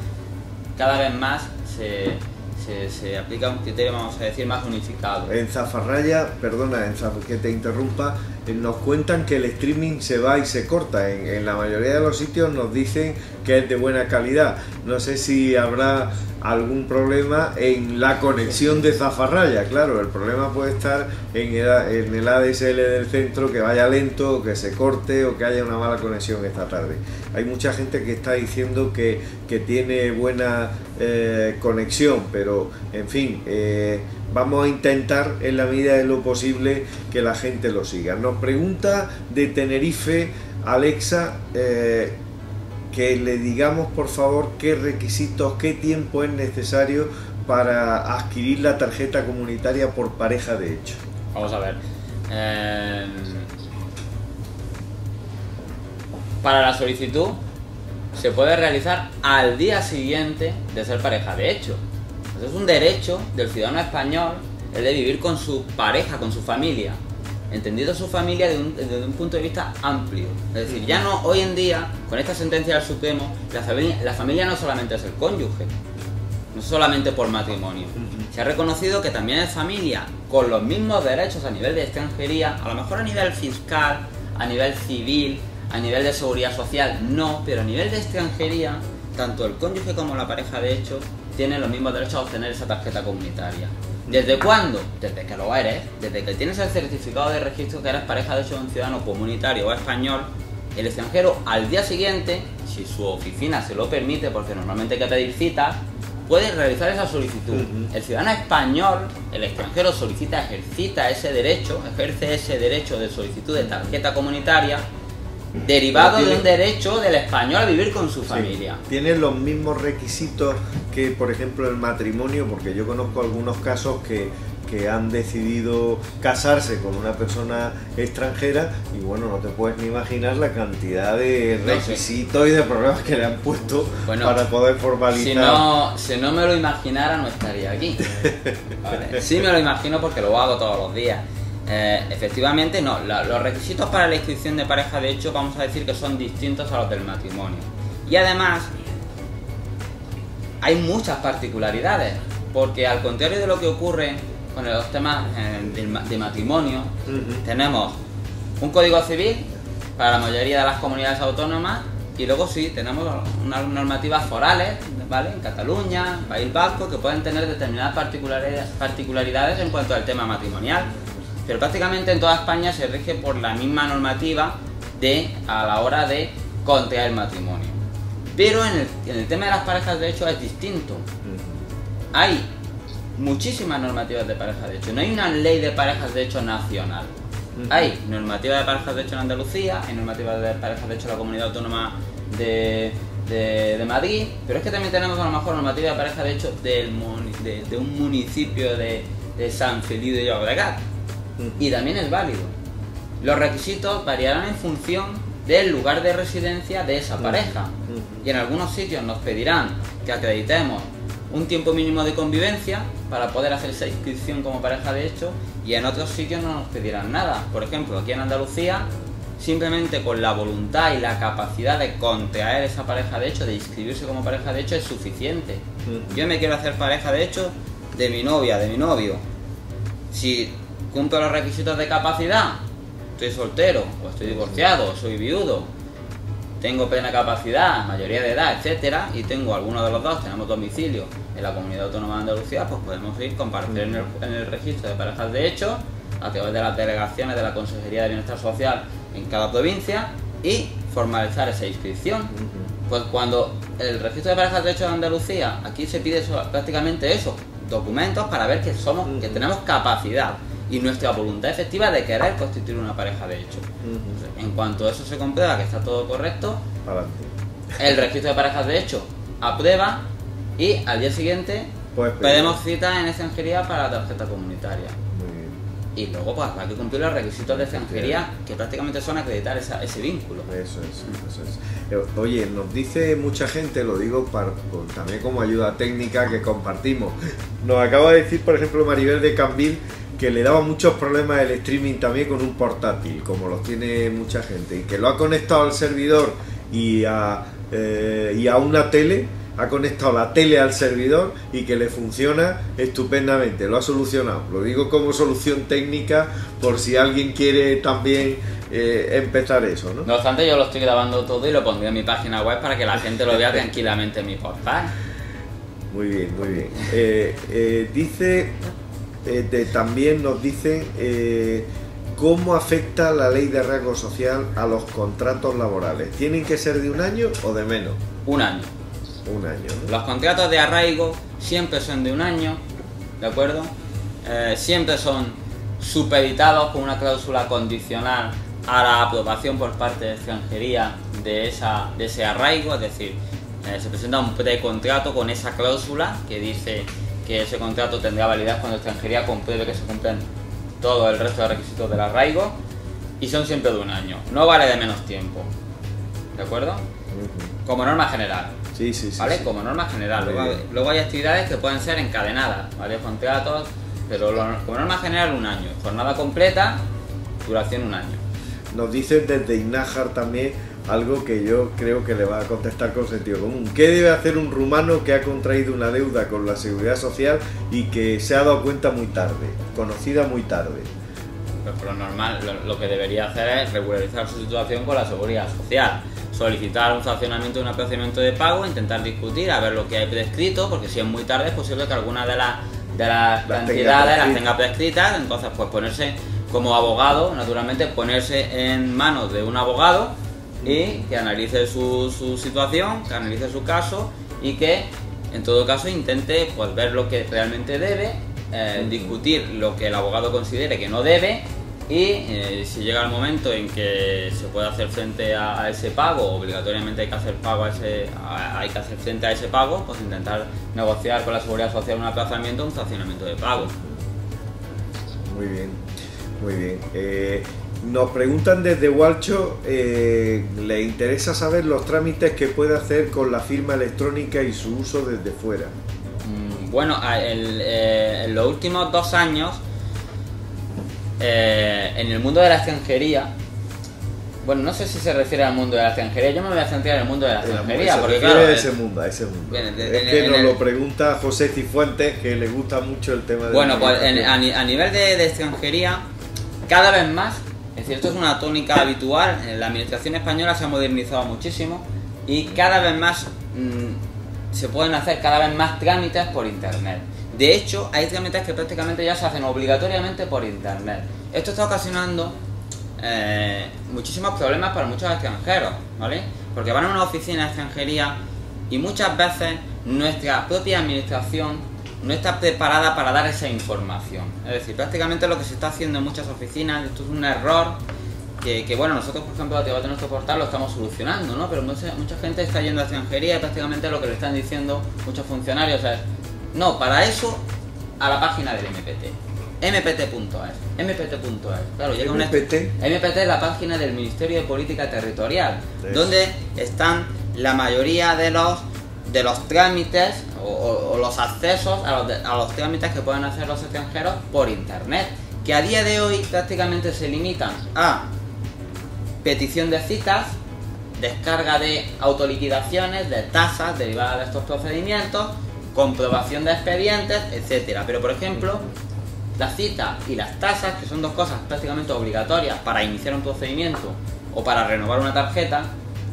cada vez más se aplica un criterio, vamos a decir, más unificado. En Zafarraya, perdona que te interrumpa, nos cuentan que el streaming se va y se corta. En la mayoría de los sitios nos dicen que es de buena calidad. No sé si habrá algún problema en la conexión de Zafarraya. Claro, el problema puede estar en el ADSL del centro, que vaya lento, o que se corte, o que haya una mala conexión esta tarde. Hay mucha gente que está diciendo que tiene buena conexión, pero en fin, vamos a intentar en la medida de lo posible que la gente lo siga. Nos pregunta de Tenerife Alexa, que le digamos por favor qué requisitos, qué tiempo es necesario para adquirir la tarjeta comunitaria por pareja de hecho? Vamos a ver. Para la solicitud se puede realizar al día siguiente de ser pareja de hecho. Entonces es un derecho del ciudadano español el de vivir con su pareja, con su familia. Entendido su familia desde un punto de vista amplio. Es decir, ya no, hoy en día, con esta sentencia del Supremo, la familia no solamente es el cónyuge, no solamente por matrimonio. Se ha reconocido que también es familia, con los mismos derechos a nivel de extranjería, a lo mejor a nivel fiscal, a nivel civil, a nivel de seguridad social, no, pero a nivel de extranjería, tanto el cónyuge como la pareja de hecho tienen los mismos derechos a obtener esa tarjeta comunitaria. ¿Desde cuándo? Desde que lo eres, desde que tienes el certificado de registro que eres pareja de hecho de un ciudadano comunitario o español. El extranjero al día siguiente, si su oficina se lo permite, porque normalmente hay que pedir citas, puede realizar esa solicitud. El ciudadano español, el extranjero solicita, ejercita ese derecho, ejerce ese derecho de solicitud de tarjeta comunitaria, derivado de un derecho del español a vivir con su familia. Tiene los mismos requisitos que, por ejemplo, el matrimonio, porque yo conozco algunos casos que han decidido casarse con una persona extranjera y bueno, no te puedes ni imaginar la cantidad de requisitos y de problemas que le han puesto para poder formalizar. Si no me lo imaginara no estaría aquí. Vale. Sí me lo imagino porque lo hago todos los días. Efectivamente no, los requisitos para la inscripción de pareja de hecho vamos a decir que son distintos a los del matrimonio. Y además hay muchas particularidades, porque al contrario de lo que ocurre con los temas de matrimonio, tenemos un código civil para la mayoría de las comunidades autónomas y luego sí, tenemos unas normativas forales, ¿vale? En Cataluña, País Vasco, que pueden tener determinadas particularidades en cuanto al tema matrimonial. Pero prácticamente en toda España se rige por la misma normativa a la hora de contraer matrimonio. Pero en el tema de las parejas de hecho es distinto. Hay muchísimas normativas de parejas de hecho. No hay una ley de parejas de hecho nacional. Hay normativa de parejas de hecho en Andalucía, hay normativa de parejas de hecho en la Comunidad Autónoma de Madrid, pero es que también tenemos a lo mejor normativa de parejas de hecho de un municipio de San Feliu de Llobregat. Y también es válido. Los requisitos variarán en función del lugar de residencia de esa pareja. Y en algunos sitios nos pedirán que acreditemos un tiempo mínimo de convivencia para poder hacer esa inscripción como pareja de hecho, y en otros sitios no nos pedirán nada. Por ejemplo, aquí en Andalucía, simplemente con la voluntad y la capacidad de contraer esa pareja de hecho, de inscribirse como pareja de hecho, es suficiente. Yo me quiero hacer pareja de hecho de mi novia, de mi novio. Si cumplo los requisitos de capacidad, estoy soltero, o estoy divorciado, o soy viudo, tengo plena capacidad, mayoría de edad, etcétera, y tengo alguno de los dos, tenemos domicilio en la Comunidad Autónoma de Andalucía, pues podemos ir, comparecer en el registro de parejas de hecho, a través de las delegaciones de la Consejería de Bienestar Social en cada provincia, y formalizar esa inscripción. Pues cuando el registro de parejas de hecho de Andalucía, aquí se pide prácticamente eso, documentos para ver que tenemos capacidad y nuestra voluntad efectiva de querer constituir una pareja de hecho. En cuanto eso se comprueba que está todo correcto, el registro de parejas de hecho aprueba y al día siguiente pedimos cita en extranjería para la tarjeta comunitaria. Y luego pues hay que cumplir los requisitos de extranjería, que prácticamente son acreditar ese vínculo. Eso es. Oye, nos dice mucha gente, lo digo también como ayuda técnica que compartimos. Nos acaba de decir, por ejemplo, Maribel de Cambil, que le daba muchos problemas el streaming también con un portátil, como los tiene mucha gente, y que lo ha conectado al servidor y a una tele, ha conectado la tele al servidor y que le funciona estupendamente, lo ha solucionado. Lo digo como solución técnica por si alguien quiere también empezar eso, ¿no? No obstante, yo lo estoy grabando todo y lo pondré en mi página web para que la gente lo vea tranquilamente en mi portal. Muy bien, muy bien. Dice... también nos dicen cómo afecta la ley de arraigo social a los contratos laborales. ¿Tienen que ser de un año o de menos? Un año. Un año, ¿no? Los contratos de arraigo siempre son de un año, ¿de acuerdo? Siempre son supeditados con una cláusula condicional a la aprobación por parte de extranjería de ese arraigo, es decir, se presenta un precontrato con esa cláusula que dice que ese contrato tendrá validez cuando extranjería compruebe que se cumplen todo el resto de requisitos del arraigo, y son siempre de un año, no vale de menos tiempo, ¿de acuerdo? Como norma general. Sí, sí, sí. ¿Vale? Sí. Como norma general. Luego hay actividades que pueden ser encadenadas, varios contratos, pero como norma general un año. Jornada completa, duración un año. Nos dicen desde Inájar también algo que yo creo que le va a contestar con sentido común. ¿Qué debe hacer un rumano que ha contraído una deuda con la Seguridad Social y que se ha dado cuenta muy tarde, conocida muy tarde? Pues por lo normal, lo que debería hacer es regularizar su situación con la Seguridad Social. Solicitar un sancionamiento de un procedimiento de pago, intentar discutir, a ver lo que hay prescrito, porque si es muy tarde es posible que alguna de las cantidades las tenga prescritas, entonces pues ponerse como abogado, naturalmente ponerse en manos de un abogado y que analice su situación, que analice su caso y que en todo caso intente pues ver lo que realmente debe, discutir lo que el abogado considere que no debe. Y si llega el momento en que se puede hacer frente a ese pago, obligatoriamente hay que hacer frente a ese pago, pues intentar negociar con la Seguridad Social un aplazamiento o un sancionamiento de pago. Muy bien, muy bien. Nos preguntan desde Hualcho, le interesa saber los trámites que puede hacer con la firma electrónica y su uso desde fuera. Bueno, en los últimos 2 años, en el mundo de la extranjería, bueno, no sé si se refiere al mundo de la extranjería, yo me voy a centrar en el mundo de la extranjería, porque claro, a ese mundo. Es que nos lo pregunta José Cifuentes, que le gusta mucho el tema de... Bueno, pues a nivel de extranjería, cada vez más, es decir, esto es una tónica habitual, la administración española se ha modernizado muchísimo y cada vez más se pueden hacer cada vez más trámites por internet. De hecho, hay trámites que prácticamente ya se hacen obligatoriamente por internet. Esto está ocasionando muchísimos problemas para muchos extranjeros, ¿vale? Porque van a una oficina de extranjería y muchas veces nuestra propia administración no está preparada para dar esa información. Es decir, prácticamente lo que se está haciendo en muchas oficinas, esto es un error que bueno, nosotros por ejemplo a través de nuestro portal lo estamos solucionando, ¿no? Pero mucha gente está yendo a extranjería y prácticamente lo que le están diciendo muchos funcionarios es: no, para eso a la página del MPT. mpt.es. Claro, llega MPT es la página del Ministerio de Política Territorial, donde están la mayoría de los trámites o los accesos a los trámites que pueden hacer los extranjeros por internet, que a día de hoy prácticamente se limitan a petición de citas, descarga de autoliquidaciones, de tasas derivadas de estos procedimientos, comprobación de expedientes, etcétera. Pero por ejemplo, la cita y las tasas, que son 2 cosas prácticamente obligatorias para iniciar un procedimiento o para renovar una tarjeta,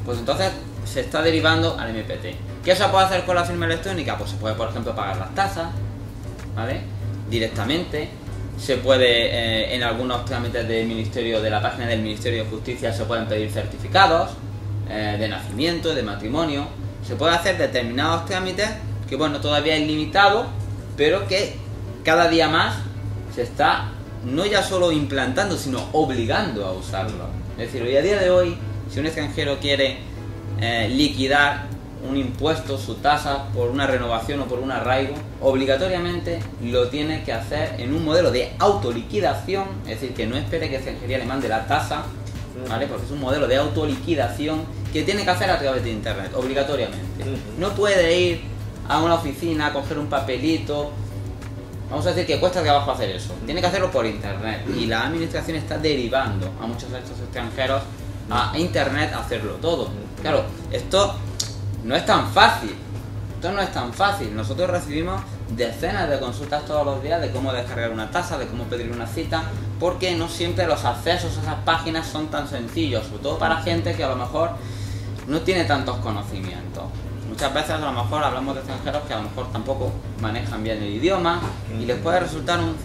pues entonces se está derivando al MPT. ¿Qué se puede hacer con la firma electrónica? Pues se puede, por ejemplo, pagar las tasas, ¿vale? Directamente. Se puede, en algunos trámites del Ministerio, de la página del Ministerio de Justicia, se pueden pedir certificados de nacimiento, de matrimonio. Se puede hacer determinados trámites que, bueno, todavía es limitado, pero que cada día más se está no ya solo implantando, sino obligando a usarlo. Es decir, hoy a día de hoy, si un extranjero quiere liquidar un impuesto, su tasa, por una renovación o por un arraigo, obligatoriamente lo tiene que hacer en un modelo de autoliquidación, es decir, que no espere que extranjería le mande la tasa, ¿vale? Porque es un modelo de autoliquidación que tiene que hacer a través de internet, obligatoriamente. No puede ir a una oficina a coger un papelito. Vamos a decir que cuesta trabajo hacer eso. Tiene que hacerlo por internet. Y la administración está derivando a muchos de estos extranjeros a internet a hacerlo todo. Claro, esto no es tan fácil. Nosotros recibimos decenas de consultas todos los días de cómo descargar una tasa, de cómo pedir una cita, porque no siempre los accesos a esas páginas son tan sencillos, sobre todo para gente que a lo mejor no tiene tantos conocimientos. Muchas veces a lo mejor hablamos de extranjeros que a lo mejor tampoco manejan bien el idioma y les puede resultar un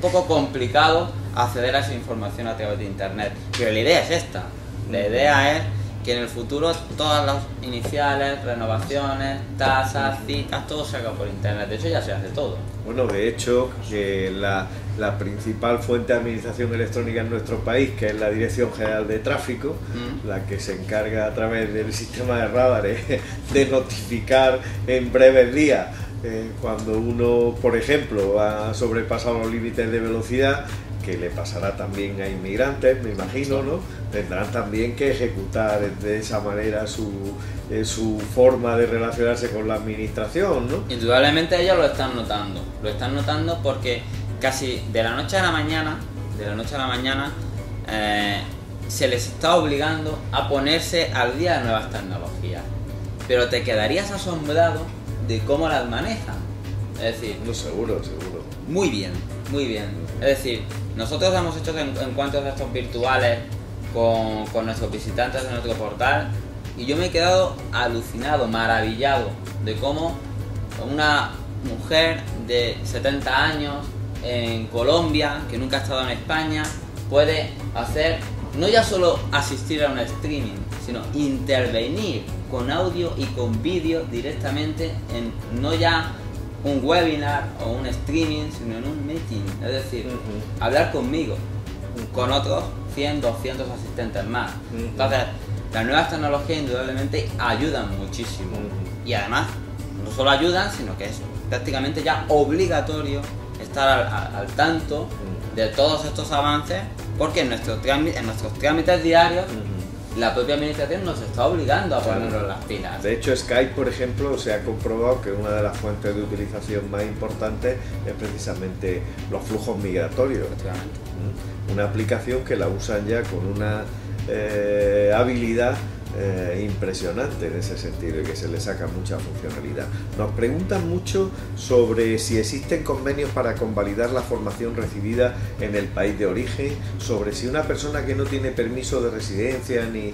poco complicado acceder a esa información a través de internet. Pero la idea es esta. La idea es que en el futuro todas las iniciales, renovaciones, tasas, citas, todo se haga por internet. De hecho ya se hace todo. Bueno, de hecho, que la principal fuente de administración electrónica en nuestro país, que es la Dirección General de Tráfico, la que se encarga a través del sistema de radares de notificar en breves días cuando uno, por ejemplo, ha sobrepasado los límites de velocidad, que le pasará también a inmigrantes, me imagino, ¿no? Tendrán también que ejecutar de esa manera su forma de relacionarse con la administración, ¿no? Indudablemente ellos lo están notando porque casi de la noche a la mañana, se les está obligando a ponerse al día de nuevas tecnologías, pero te quedarías asombrado de cómo las manejan. Es decir, no, seguro. Muy bien. Es decir, nosotros hemos hecho encuentros de estos virtuales con nuestros visitantes de nuestro portal y yo me he quedado alucinado, maravillado de cómo una mujer de 70 años en Colombia, que nunca ha estado en España, puede hacer, no ya solo asistir a un streaming, sino intervenir con audio y con vídeo directamente en no ya un webinar o un streaming, sino en un meeting, es decir, hablar conmigo, con otros 100, 200 asistentes más. Entonces, las nuevas tecnologías indudablemente ayudan muchísimo y además no solo ayudan, sino que es prácticamente ya obligatorio estar al tanto de todos estos avances, porque en nuestros trámites diarios la propia administración nos está obligando a ponernos las pilas. De hecho, Skype, por ejemplo, se ha comprobado que una de las fuentes de utilización más importantes es precisamente los flujos migratorios. Una aplicación que la usan ya con una habilidad impresionante en ese sentido y que se le saca mucha funcionalidad. Nos preguntan mucho sobre si existen convenios para convalidar la formación recibida en el país de origen, sobre si una persona que no tiene permiso de residencia ni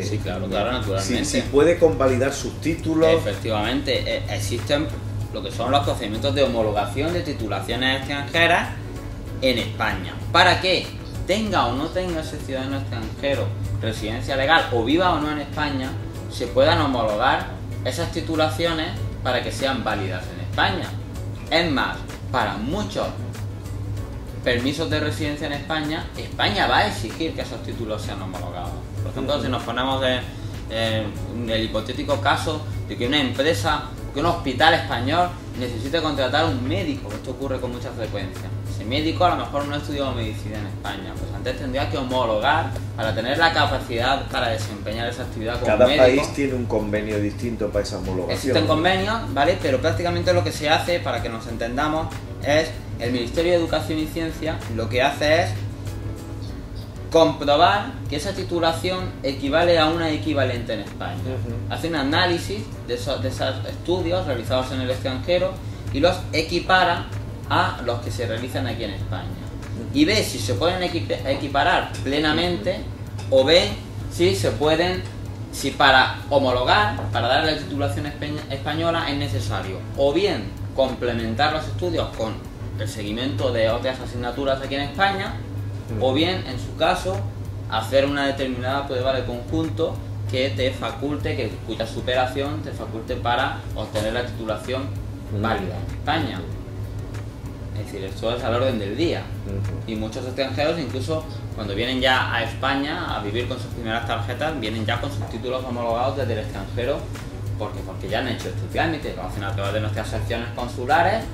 sí, claro, naturalmente. Si puede convalidar sus títulos. Efectivamente, existen lo que son los procedimientos de homologación de titulaciones extranjeras en España. ¿Para qué? Tenga o no tenga ese ciudadano extranjero residencia legal o viva o no en España, se puedan homologar esas titulaciones para que sean válidas en España. Es más, para muchos permisos de residencia en España, España va a exigir que esos títulos sean homologados. Por ejemplo, si nos ponemos en el hipotético caso de que una empresa, que un hospital español necesite contratar a un médico, esto ocurre con mucha frecuencia. Ese médico a lo mejor no ha estudiado medicina en España, pues antes tendría que homologar para tener la capacidad para desempeñar esa actividad como Cada médico. país tiene un convenio distinto para esa homologación. Existen convenios, ¿vale? Pero prácticamente lo que se hace, para que nos entendamos, es el Ministerio de Educación y Ciencia lo que hace es comprobar que esa titulación equivale a una equivalente en España. Hace un análisis de esos estudios realizados en el extranjero y los equipara a los que se realizan aquí en España. Y ve si se pueden equiparar plenamente o ve si se pueden, si para homologar, para dar la titulación española es necesario o bien complementar los estudios con el seguimiento de otras asignaturas aquí en España, o bien, en su caso, hacer una determinada prueba de conjunto que te faculte, cuya superación te faculte para obtener la titulación válida en España. Es decir, esto es al orden del día. Y muchos extranjeros, incluso cuando vienen ya a España a vivir con sus primeras tarjetas, vienen ya con sus títulos homologados desde el extranjero, porque ya han hecho este trámite, lo hacen a través de nuestras secciones consulares,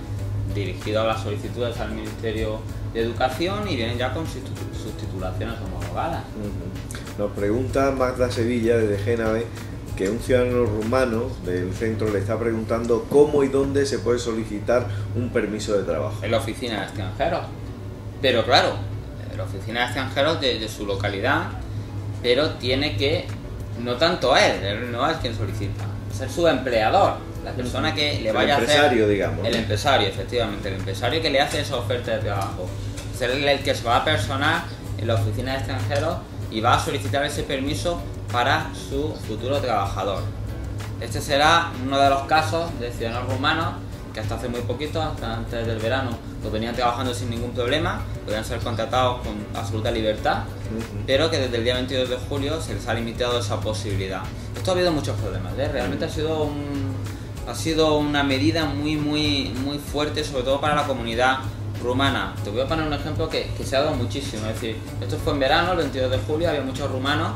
dirigido a las solicitudes al Ministerio de Educación, y vienen ya con sus titulaciones homologadas. Nos pregunta Magda Sevilla desde Génave que un ciudadano rumano del centro le está preguntando cómo y dónde se puede solicitar un permiso de trabajo. En la oficina de extranjeros, pero claro, en la oficina de extranjeros de su localidad, pero tiene que, no tanto él no es quien solicita, es su empleador, la persona que le vaya a hacer... El empresario, digamos. El empresario, efectivamente, el empresario que le hace esa oferta de trabajo. Es el que se va a personar en la oficina de extranjeros y va a solicitar ese permiso para su futuro trabajador. Este será uno de los casos de ciudadanos rumanos que hasta hace muy poquito, hasta antes del verano, lo venían trabajando sin ningún problema, podían ser contratados con absoluta libertad, pero que desde el día 22 de julio se les ha limitado esa posibilidad. Esto ha habido muchos problemas, ¿eh? Realmente ha sido una medida muy fuerte, sobre todo para la comunidad rumana. Te voy a poner un ejemplo que se ha dado muchísimo. Es decir, esto fue en verano, el 22 de julio, había muchos rumanos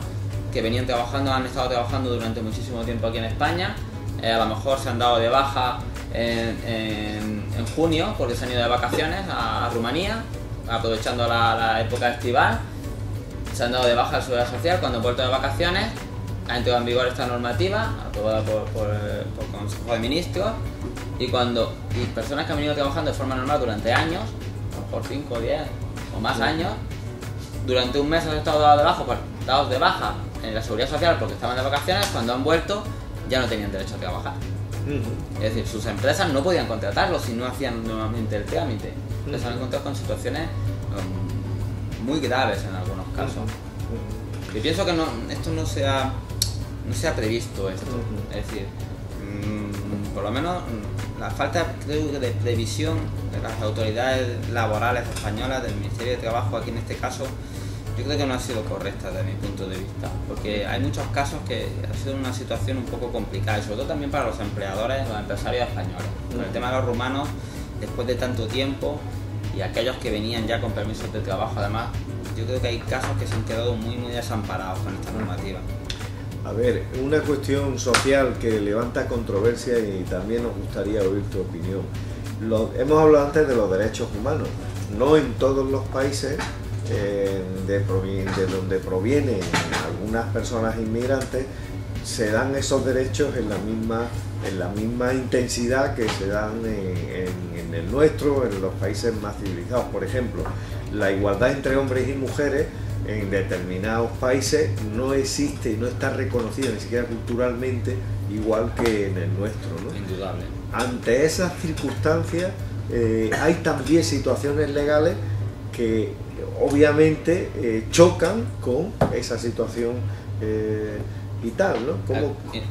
que venían trabajando, han estado trabajando durante muchísimo tiempo aquí en España. A lo mejor se han dado de baja en junio, porque se han ido de vacaciones a Rumanía, aprovechando la época estival. Se han dado de baja la seguridad social. Cuando han vuelto de vacaciones ha entrado en vigor esta normativa aprobada por Consejo de Ministros, y personas que han venido trabajando de forma normal durante años, a lo mejor 5, 10 o más años, durante un mes han estado dados de baja en la seguridad social porque estaban de vacaciones. Cuando han vuelto ya no tenían derecho a trabajar. Es decir, sus empresas no podían contratarlos si no hacían nuevamente el trámite. Les han encontrado con situaciones muy graves en algunos casos. Yo pienso que esto no se ha previsto esto. Es decir, por lo menos la falta, creo, de previsión de las autoridades laborales españolas, del Ministerio de Trabajo aquí en este caso, yo creo que no ha sido correcta desde mi punto de vista, porque hay muchos casos que ha sido una situación un poco complicada, y sobre todo también para los empleadores, los empresarios españoles. Con el tema de los rumanos, después de tanto tiempo, y aquellos que venían ya con permisos de trabajo, además, yo creo que hay casos que se han quedado muy desamparados con esta normativa. A ver, una cuestión social que levanta controversia y también nos gustaría oír tu opinión. Hemos hablado antes de los derechos humanos. No en todos los países de donde provienen algunas personas inmigrantes se dan esos derechos en la misma intensidad que se dan en el nuestro, en los países más civilizados. Por ejemplo, la igualdad entre hombres y mujeres en determinados países no existe y no está reconocida ni siquiera culturalmente igual que en el nuestro, ¿no? Indudable. Ante esas circunstancias hay también situaciones legales que obviamente chocan con esa situación y tal, ¿no?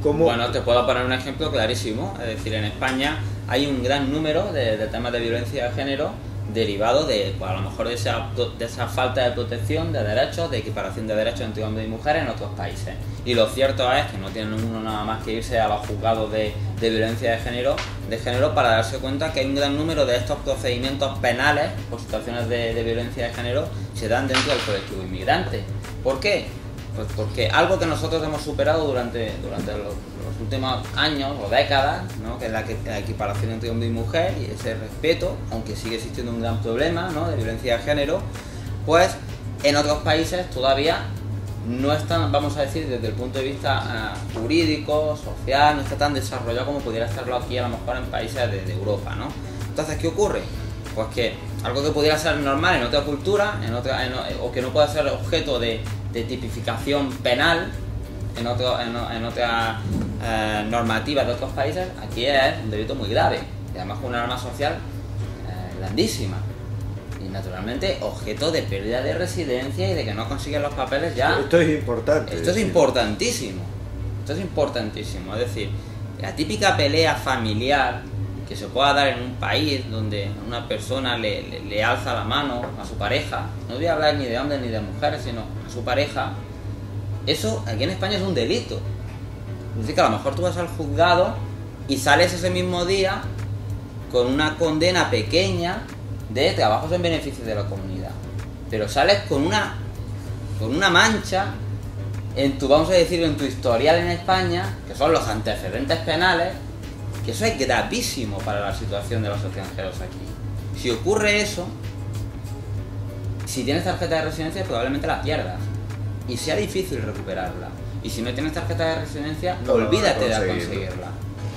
Bueno, te puedo poner un ejemplo clarísimo. Es decir, en España hay un gran número de temas de violencia de género derivado de, pues, a lo mejor de esa falta de protección de derechos, de equiparación de derechos entre hombres y mujeres en otros países. Y lo cierto es que no tienen uno nada más que irse a los juzgados de violencia de género para darse cuenta que hay un gran número de estos procedimientos penales por situaciones de violencia de género se dan dentro del colectivo inmigrante. ¿Por qué? Pues porque algo que nosotros hemos superado durante los últimos años o décadas, ¿no? Que es la equiparación entre hombre y mujer y ese respeto, aunque sigue existiendo un gran problema, ¿no? De violencia de género, pues en otros países todavía no están, vamos a decir, desde el punto de vista jurídico, social, no está tan desarrollado como pudiera estarlo aquí a lo mejor en países de Europa, ¿no? Entonces, ¿qué ocurre? Pues que algo que pudiera ser normal en otra cultura, o que no pueda ser objeto de tipificación penal en otra normativa de otros países, aquí es un delito muy grave y además con una norma social grandísima y naturalmente objeto de pérdida de residencia y de que no consiguen los papeles ya. Esto es importante. Esto es importantísimo. Esto es importantísimo. Es decir, la típica pelea familiar que se pueda dar en un país donde una persona le alza la mano a su pareja, no voy a hablar ni de hombres ni de mujeres, sino a su pareja, eso aquí en España es un delito. Es decir, que a lo mejor tú vas al juzgado y sales ese mismo día con una condena pequeña de trabajos en beneficio de la comunidad, pero sales con una mancha en tu, vamos a decir, en tu historial en España, que son los antecedentes penales, que eso es gravísimo para la situación de los extranjeros aquí. Si ocurre eso, si tienes tarjeta de residencia probablemente la pierdas y sea difícil recuperarla. Y si no tienes tarjeta de residencia, olvídate de conseguirla.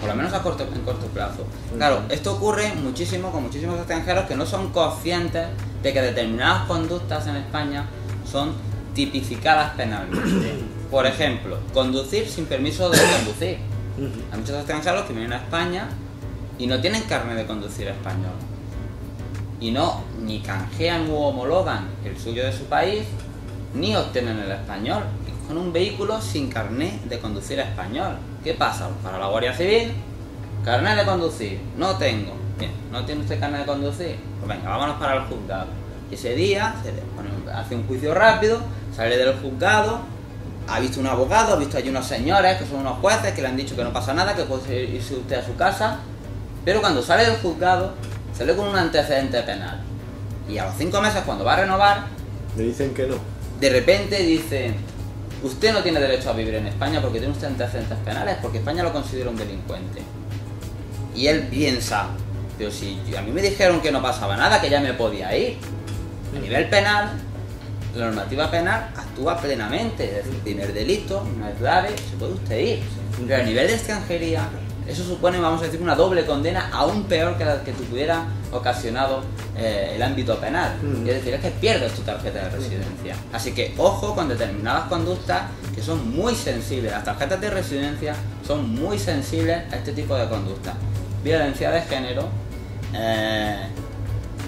Por lo menos en corto plazo. Claro, esto ocurre muchísimo con muchísimos extranjeros que no son conscientes de que determinadas conductas en España son tipificadas penalmente. Por ejemplo, conducir sin permiso de conducir. Hay muchos extranjeros que vienen a España y no tienen carnet de conducir español. Y no, ni canjean u homologan el suyo de su país, ni obtienen el español. Y con un vehículo sin carnet de conducir español. ¿Qué pasa? Para la Guardia Civil, carnet de conducir, no tengo. Bien, ¿no tiene usted carnet de conducir? Pues venga, vámonos para el juzgado. Y ese día se le hace un juicio rápido, sale del juzgado, ha visto un abogado, ha visto allí unos señores que son unos jueces que le han dicho que no pasa nada, que puede irse usted a su casa, pero cuando sale del juzgado sale con un antecedente penal. Y a los 5 meses, cuando va a renovar, le dicen que no. De repente dicen: usted no tiene derecho a vivir en España porque tiene usted antecedentes penales, porque España lo considera un delincuente. y él piensa, pero si a mí me dijeron que no pasaba nada, que ya me podía ir. A nivel penal, la normativa penal actúa plenamente, es decir, primer delito, no es grave, se puede usted ir. Pero a nivel de extranjería, eso supone, vamos a decir, una doble condena aún peor que la que te hubiera ocasionado el ámbito penal. Es decir, es que pierdes tu tarjeta de residencia. Así que ojo con determinadas conductas que son muy sensibles. Las tarjetas de residencia son muy sensibles a este tipo de conductas. Violencia de género,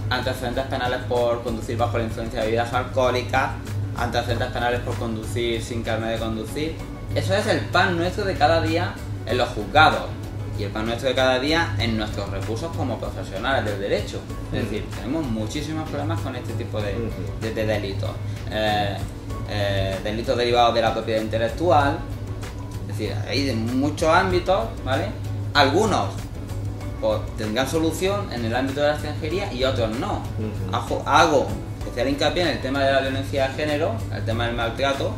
antecedentes penales por conducir bajo la influencia de bebidas alcohólicas, antecedentes penales por conducir sin carnet de conducir. Eso es el pan nuestro de cada día en los juzgados y el pan nuestro de cada día en nuestros recursos como profesionales del derecho. Es decir, tenemos muchísimos problemas con este tipo de delitos. Delitos derivados de la propiedad intelectual. Es decir, hay de muchos ámbitos, ¿vale? Algunos pues tendrán solución en el ámbito de la extranjería y otros no. Hago especial hincapié en el tema de la violencia de género, el tema del maltrato,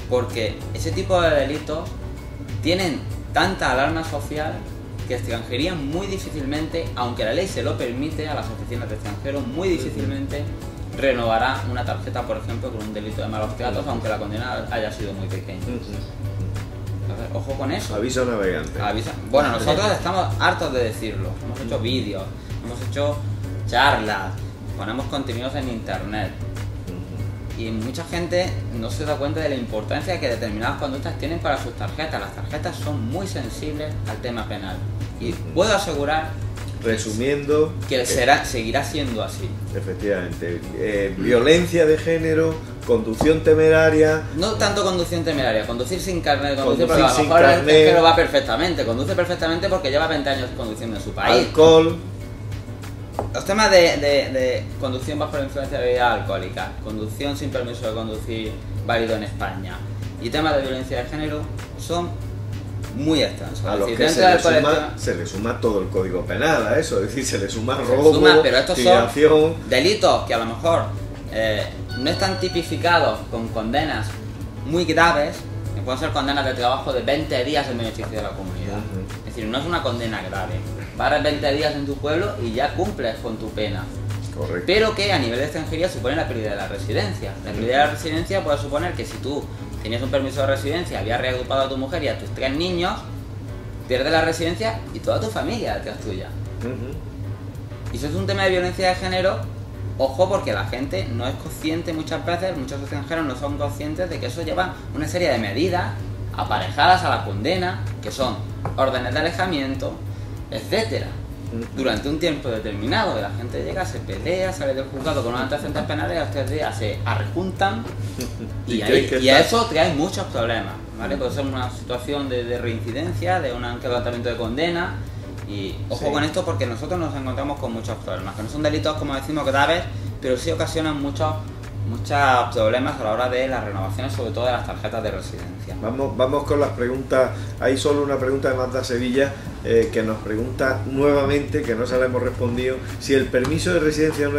porque ese tipo de delitos tienen tanta alarma social que extranjería muy difícilmente, aunque la ley se lo permite a las oficinas de extranjeros, muy difícilmente renovará una tarjeta, por ejemplo, con un delito de malos tratos, aunque la condena haya sido muy pequeña. Entonces, ojo con eso. Aviso navegante. Bueno, nosotros estamos hartos de decirlo. Hemos hecho vídeos, hemos hecho charlas, ponemos contenidos en internet. Y mucha gente no se da cuenta de la importancia que determinadas conductas tienen para sus tarjetas. Las tarjetas son muy sensibles al tema penal. Y puedo asegurar, resumiendo, que seguirá siendo así. Efectivamente. Violencia de género, conducción temeraria. No tanto conducción temeraria, conducir sin carnet de conducir, porque a lo mejor el extranjero va perfectamente, conduce perfectamente porque lleva 20 años conduciendo en su país. Alcohol. Los temas de conducción bajo la influencia de bebidas alcohólicas, conducción sin permiso de conducir válido en España y temas de violencia de género son muy extensos. A los que se le suma todo el código penal a eso, es decir, se le suma robo, pero estos son delitos que a lo mejor no están tipificados con condenas muy graves, que pueden ser condenas de trabajo de 20 días en beneficio de la comunidad. Es decir, no es una condena grave. Paras 20 días en tu pueblo y ya cumples con tu pena. Correcto. Pero que a nivel de extranjería supone la pérdida de la residencia. La pérdida de la residencia puede suponer que si tú tenías un permiso de residencia, habías reagrupado a tu mujer y a tus 3 niños, pierdes la residencia y toda tu familia detrás tuya. Y eso es un tema de violencia de género. Ojo, porque la gente no es consciente muchas veces, muchos extranjeros no son conscientes de que eso lleva una serie de medidas aparejadas a la condena, que son órdenes de alejamiento, etcétera, durante un tiempo determinado. La gente llega, se pelea, sale del juzgado con unos antecedentes penales, a los 3 días se arrejuntan y a eso trae muchos problemas, ¿vale? Puede ser una situación de reincidencia, de un quebrantamiento de condena. Y ojo con esto, porque nosotros nos encontramos con muchos problemas, que no son delitos, como decimos, graves, pero sí ocasionan muchos problemas a la hora de las renovaciones, sobre todo de las tarjetas de residencia. Vamos con las preguntas. Hay solo una pregunta de Magda Sevilla que nos pregunta nuevamente, que no se la hemos respondido: si el permiso de residencia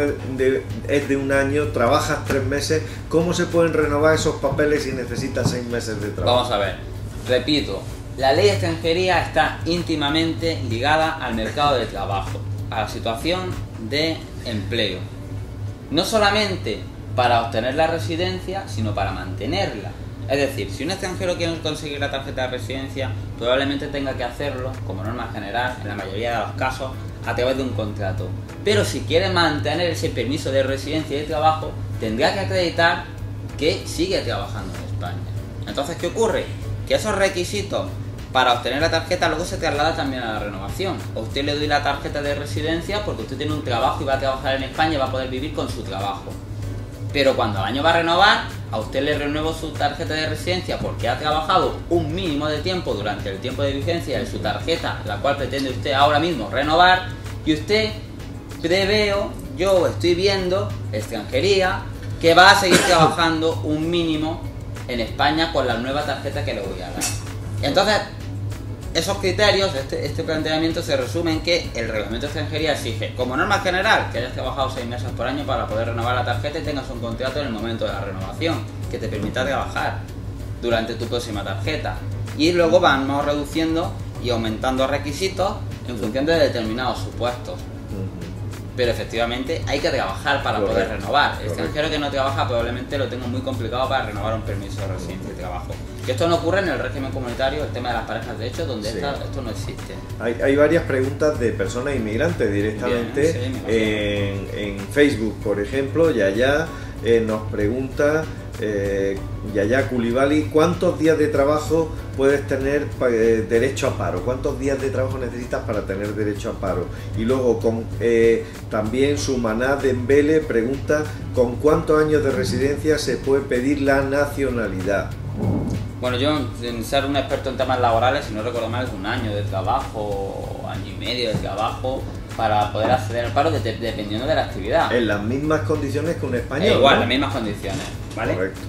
es de 1 año, trabajas 3 meses, ¿cómo se pueden renovar esos papeles si necesitas 6 meses de trabajo? Vamos a ver, repito, la ley de extranjería está íntimamente ligada al mercado de trabajo, a la situación de empleo. No solamente para obtener la residencia, sino para mantenerla. Es decir, si un extranjero quiere conseguir la tarjeta de residencia, probablemente tenga que hacerlo, como norma general, en la mayoría de los casos, a través de un contrato. Pero si quiere mantener ese permiso de residencia y de trabajo, tendrá que acreditar que sigue trabajando en España. Entonces, ¿qué ocurre? Que esos requisitos para obtener la tarjeta luego se traslada también a la renovación. A usted le doy la tarjeta de residencia porque usted tiene un trabajo y va a trabajar en España y va a poder vivir con su trabajo. Pero cuando al año va a renovar, a usted le renuevo su tarjeta de residencia porque ha trabajado un mínimo de tiempo durante el tiempo de vigencia de su tarjeta, la cual pretende usted ahora mismo renovar, y usted yo estoy viendo, extranjería, que va a seguir trabajando un mínimo en España con la nueva tarjeta que le voy a dar. Entonces, esos criterios, este planteamiento se resume en que el reglamento de extranjería exige, como norma general, que hayas trabajado 6 meses por año para poder renovar la tarjeta y tengas un contrato en el momento de la renovación, que te permita trabajar durante tu próxima tarjeta. Y luego vamos reduciendo y aumentando requisitos en función de determinados supuestos. Pero efectivamente hay que trabajar para poder renovar. El extranjero que no trabaja probablemente lo tenga muy complicado para renovar un permiso de residencia y trabajo. Que esto no ocurre en el régimen comunitario, el tema de las parejas de hecho, donde esto no existe. Hay varias preguntas de personas inmigrantes directamente. Bien, en Facebook, por ejemplo, Yaya nos pregunta, Yaya Culibali, ¿cuántos días de trabajo puedes tener derecho a paro? ¿Cuántos días de trabajo necesitas para tener derecho a paro? Y luego también Sumaná Dembele pregunta, ¿con cuántos años de residencia se puede pedir la nacionalidad? Bueno, yo, sin ser un experto en temas laborales, si no recuerdo mal, es un año de trabajo, año y medio de trabajo, para poder acceder al paro dependiendo de la actividad. En las mismas condiciones que un español. Igual, ¿no? las mismas condiciones, ¿vale? Correcto.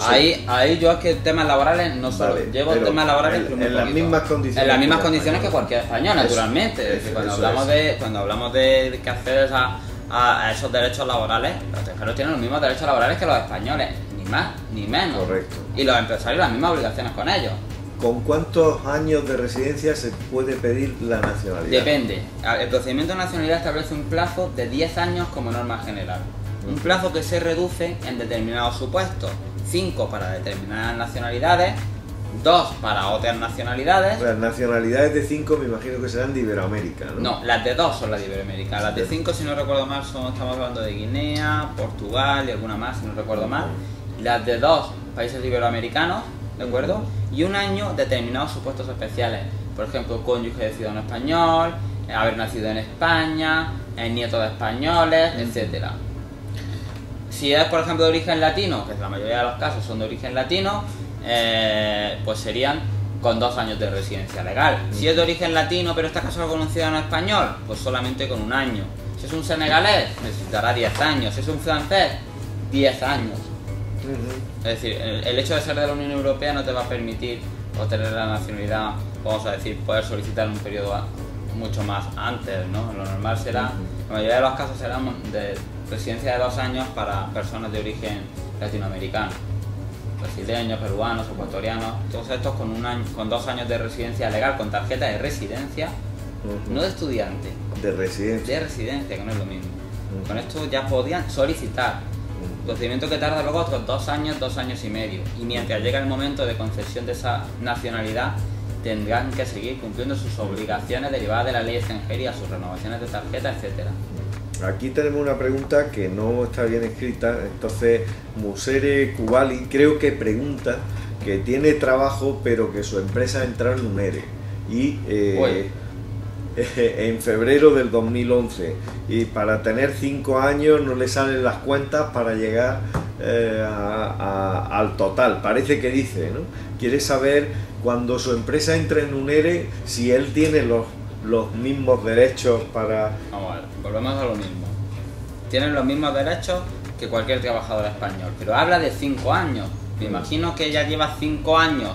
Ahí yo es que temas laborales no solo llevo temas laborales en las mismas condiciones. En las mismas condiciones que cualquier español, naturalmente. Es decir, cuando hablamos de que accedes a esos derechos laborales, los extranjeros tienen los mismos derechos laborales que los españoles, ni más ni menos. Correcto. Y los empresarios las mismas obligaciones con ellos. ¿Con cuántos años de residencia se puede pedir la nacionalidad? Depende. El procedimiento de nacionalidad establece un plazo de 10 años como norma general. Un plazo que se reduce en determinados supuestos. 5 para determinadas nacionalidades, 2 para otras nacionalidades. Las nacionalidades de 5 me imagino que serán de Iberoamérica, ¿no? No, las de 2 son las de Iberoamérica. Las de 5, si no recuerdo mal, estamos hablando de Guinea, Portugal y alguna más, si no recuerdo mal. Las de 2 países iberoamericanos, ¿de acuerdo? Y un año determinados supuestos especiales. Por ejemplo, cónyuge de ciudadano español, haber nacido en España, nieto de españoles, etcétera. Si es, por ejemplo, de origen latino, que la mayoría de los casos son de origen latino, pues serían con 2 años de residencia legal. Si es de origen latino, pero está casado con un ciudadano español, pues solamente con 1 año. Si es un senegalés, necesitará 10 años. Si es un francés, 10 años. Es decir, el hecho de ser de la Unión Europea no te va a permitir obtener la nacionalidad, vamos a decir, poder solicitar un periodo mucho más antes, ¿no? Lo normal será, la mayoría de los casos serán de residencia de 2 años para personas de origen latinoamericano, brasileños, peruanos, ecuatorianos, todos estos con 2 años de residencia legal, con tarjeta de residencia, no de estudiante, de residencia, que no es lo mismo. Con esto ya podían solicitar. Procedimiento que tarda luego otros 2 años, 2 años y medio. Y mientras llega el momento de concesión de esa nacionalidad, tendrán que seguir cumpliendo sus obligaciones derivadas de la ley extranjería, sus renovaciones de tarjeta, etcétera. Aquí tenemos una pregunta que no está bien escrita, entonces Musere Kubali creo que pregunta que tiene trabajo pero que su empresa ha entrado en un ERE y en febrero del 2011 y para tener 5 años no le salen las cuentas para llegar al total, parece que dice, ¿no? Quiere saber cuando su empresa entra en un ERE si él tiene los mismos derechos para... Vamos a ver, volvemos a lo mismo. Tienen los mismos derechos que cualquier trabajador español, pero habla de 5 años. Me imagino que ella lleva 5 años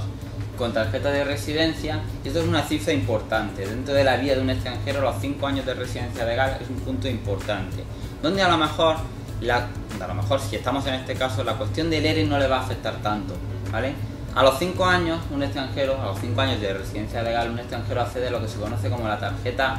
con tarjeta de residencia y esto es una cifra importante. Dentro de la vida de un extranjero, los 5 años de residencia legal es un punto importante. Donde a lo mejor, si estamos en este caso, la cuestión del ERE no le va a afectar tanto, ¿vale? A los 5 años, a los 5 años de residencia legal, un extranjero accede a lo que se conoce como la tarjeta.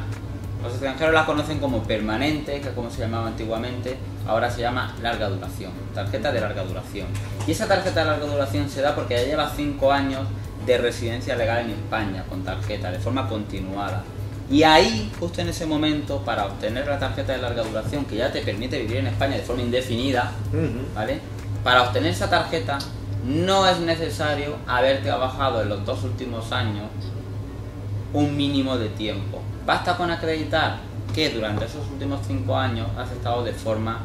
Los extranjeros la conocen como permanente, que es como se llamaba antiguamente, ahora se llama larga duración, tarjeta de larga duración. Y esa tarjeta de larga duración se da porque ya lleva 5 años de residencia legal en España, con tarjeta, de forma continuada. Y ahí, justo en ese momento, para obtener la tarjeta de larga duración, que ya te permite vivir en España de forma indefinida, ¿vale? Para obtener esa tarjeta, no es necesario haber trabajado en los 2 últimos años un mínimo de tiempo. Basta con acreditar que durante esos últimos 5 años has estado de forma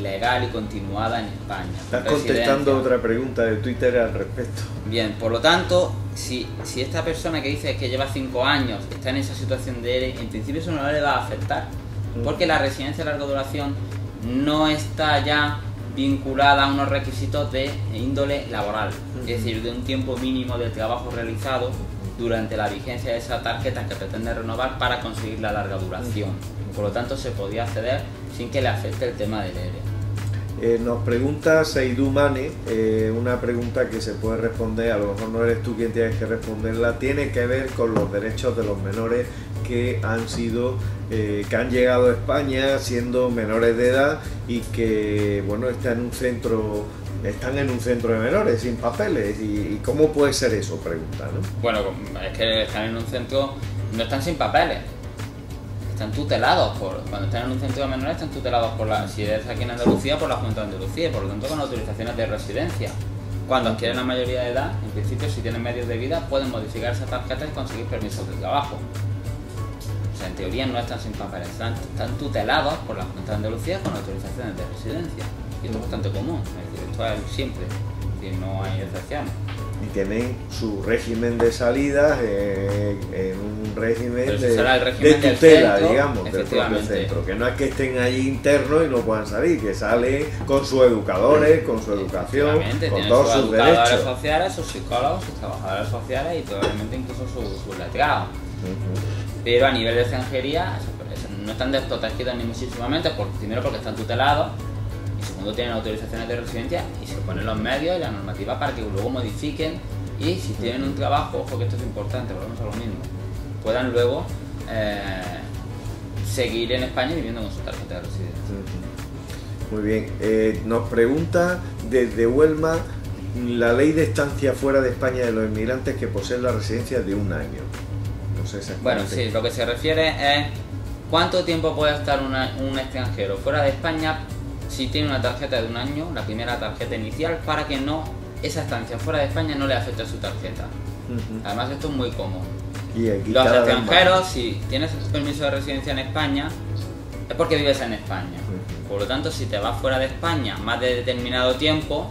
legal y continuada en España. Estás contestando otra pregunta de Twitter al respecto. Bien, por lo tanto, si esta persona que dice que lleva 5 años está en esa situación de ERE, en principio eso no le va a afectar, porque la residencia de larga duración no está ya vinculada a unos requisitos de índole laboral, es decir, de un tiempo mínimo de trabajo realizado durante la vigencia de esa tarjeta que pretende renovar para conseguir la larga duración. Por lo tanto, se podía acceder sin que le afecte el tema del ERE. Nos pregunta Seydou Mane, una pregunta que se puede responder, a lo mejor no eres tú quien tienes que responderla, tiene que ver con los derechos de los menores que han llegado a España siendo menores de edad y que, bueno, están en un centro de menores sin papeles. ¿Y cómo puede ser eso? Pregunta, ¿no? Bueno, es que están en un centro, no están sin papeles, están tutelados cuando están en un centro de menores están tutelados si eres aquí en Andalucía, por la Junta de Andalucía, y por lo tanto con autorizaciones de residencia. Cuando adquieren la mayoría de edad, en principio, si tienen medios de vida, pueden modificar esa tarjeta y conseguir permisos de trabajo. O sea, en teoría no están sin papeles, están tutelados por la Junta de Andalucía con autorizaciones de residencia. Y esto es bastante común, es decir, esto es siempre, es decir, no hay excepciones. Y tienen su régimen de salida en un régimen de tutela, centro, digamos, del propio centro. Que no es que estén allí internos y no puedan salir, que salen con sus educadores, con su educación, con todos sus derechos. Sus educadores sociales, sus psicólogos, sus trabajadores sociales y probablemente incluso sus letrados. Pero a nivel de extranjería no están desprotegidos ni muchísimamente, primero porque están tutelados, y segundo tienen autorizaciones de residencia y se ponen los medios y la normativa para que luego modifiquen, y si tienen un trabajo, ojo que esto es importante, volvemos a lo mismo, puedan luego seguir en España viviendo con su tarjeta de residencia. Muy bien, nos pregunta desde Huelma la ley de estancia fuera de España de los inmigrantes que poseen la residencia de un año. No sé exactamente. Bueno, sí, lo que se refiere es cuánto tiempo puede estar un extranjero fuera de España si tiene una tarjeta de un año, la primera tarjeta inicial, para que esa estancia fuera de España no le afecte a su tarjeta. Además, esto es muy común. Y aquí los extranjeros, si tienes permiso de residencia en España, es porque vives en España. Por lo tanto, si te vas fuera de España más de determinado tiempo,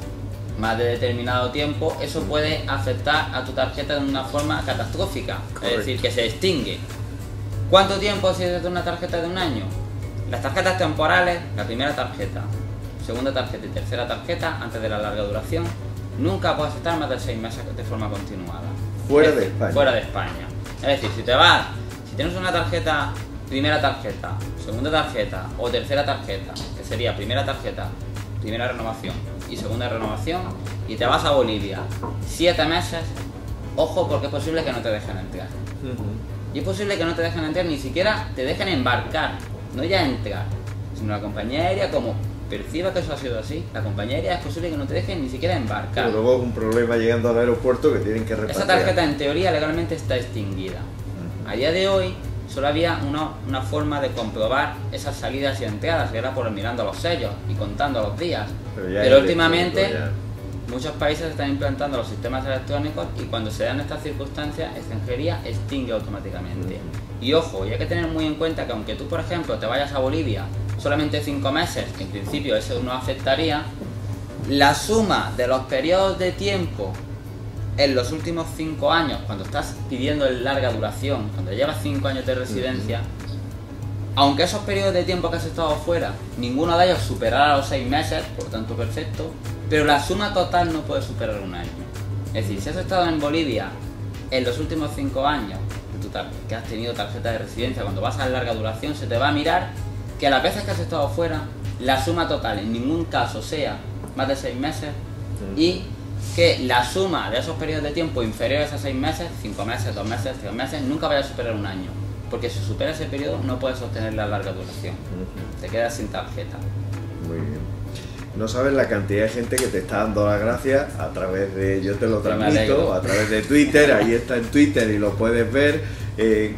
eso puede afectar a tu tarjeta de una forma catastrófica. Correcto. Es decir, que se extingue. ¿Cuánto tiempo si es de una tarjeta de un año? Las tarjetas temporales, la primera tarjeta, segunda tarjeta y tercera tarjeta, antes de la larga duración, nunca puedes estar más de 6 meses de forma continuada. Fuera de España. Fuera de España. Es decir, si tienes una tarjeta, primera tarjeta, segunda tarjeta o tercera tarjeta, que sería primera tarjeta, primera renovación y segunda renovación, y te vas a Bolivia 7 meses, ojo, porque es posible que no te dejen entrar. Y es posible que no te dejen entrar, ni siquiera te dejen embarcar, no ya entrar, sino la compañía aérea, como perciba que eso ha sido así, la compañía aérea es posible que no te dejen ni siquiera embarcar. Pero luego es un problema llegando al aeropuerto que tienen que repatriar. Esa tarjeta en teoría legalmente está extinguida. A día de hoy solo había una forma de comprobar esas salidas y entradas, que era por mirando los sellos y contando los días. Pero últimamente muchos países están implantando los sistemas electrónicos y cuando se dan estas circunstancias, extranjería extingue automáticamente. Y ojo, y hay que tener muy en cuenta que aunque tú, por ejemplo, te vayas a Bolivia solamente 5 meses, que en principio eso no afectaría, la suma de los periodos de tiempo en los últimos 5 años, cuando estás pidiendo en larga duración, cuando llevas 5 años de residencia, aunque esos periodos de tiempo que has estado fuera, ninguno de ellos superará los 6 meses, por tanto perfecto, pero la suma total no puede superar un año. Es decir, si has estado en Bolivia en los últimos 5 años que has tenido tarjeta de residencia, cuando vas a larga duración se te va a mirar que a las veces que has estado fuera, la suma total en ningún caso sea más de 6 meses y que la suma de esos periodos de tiempo inferiores a 6 meses, 5 meses, 2 meses, 3 meses, nunca vaya a superar un año. Porque si supera ese periodo no puedes sostener la larga duración. Te quedas sin tarjeta. Muy bien. No sabes la cantidad de gente que te está dando las gracias a través de, yo te lo transmito, a través de Twitter, ahí está en Twitter y lo puedes ver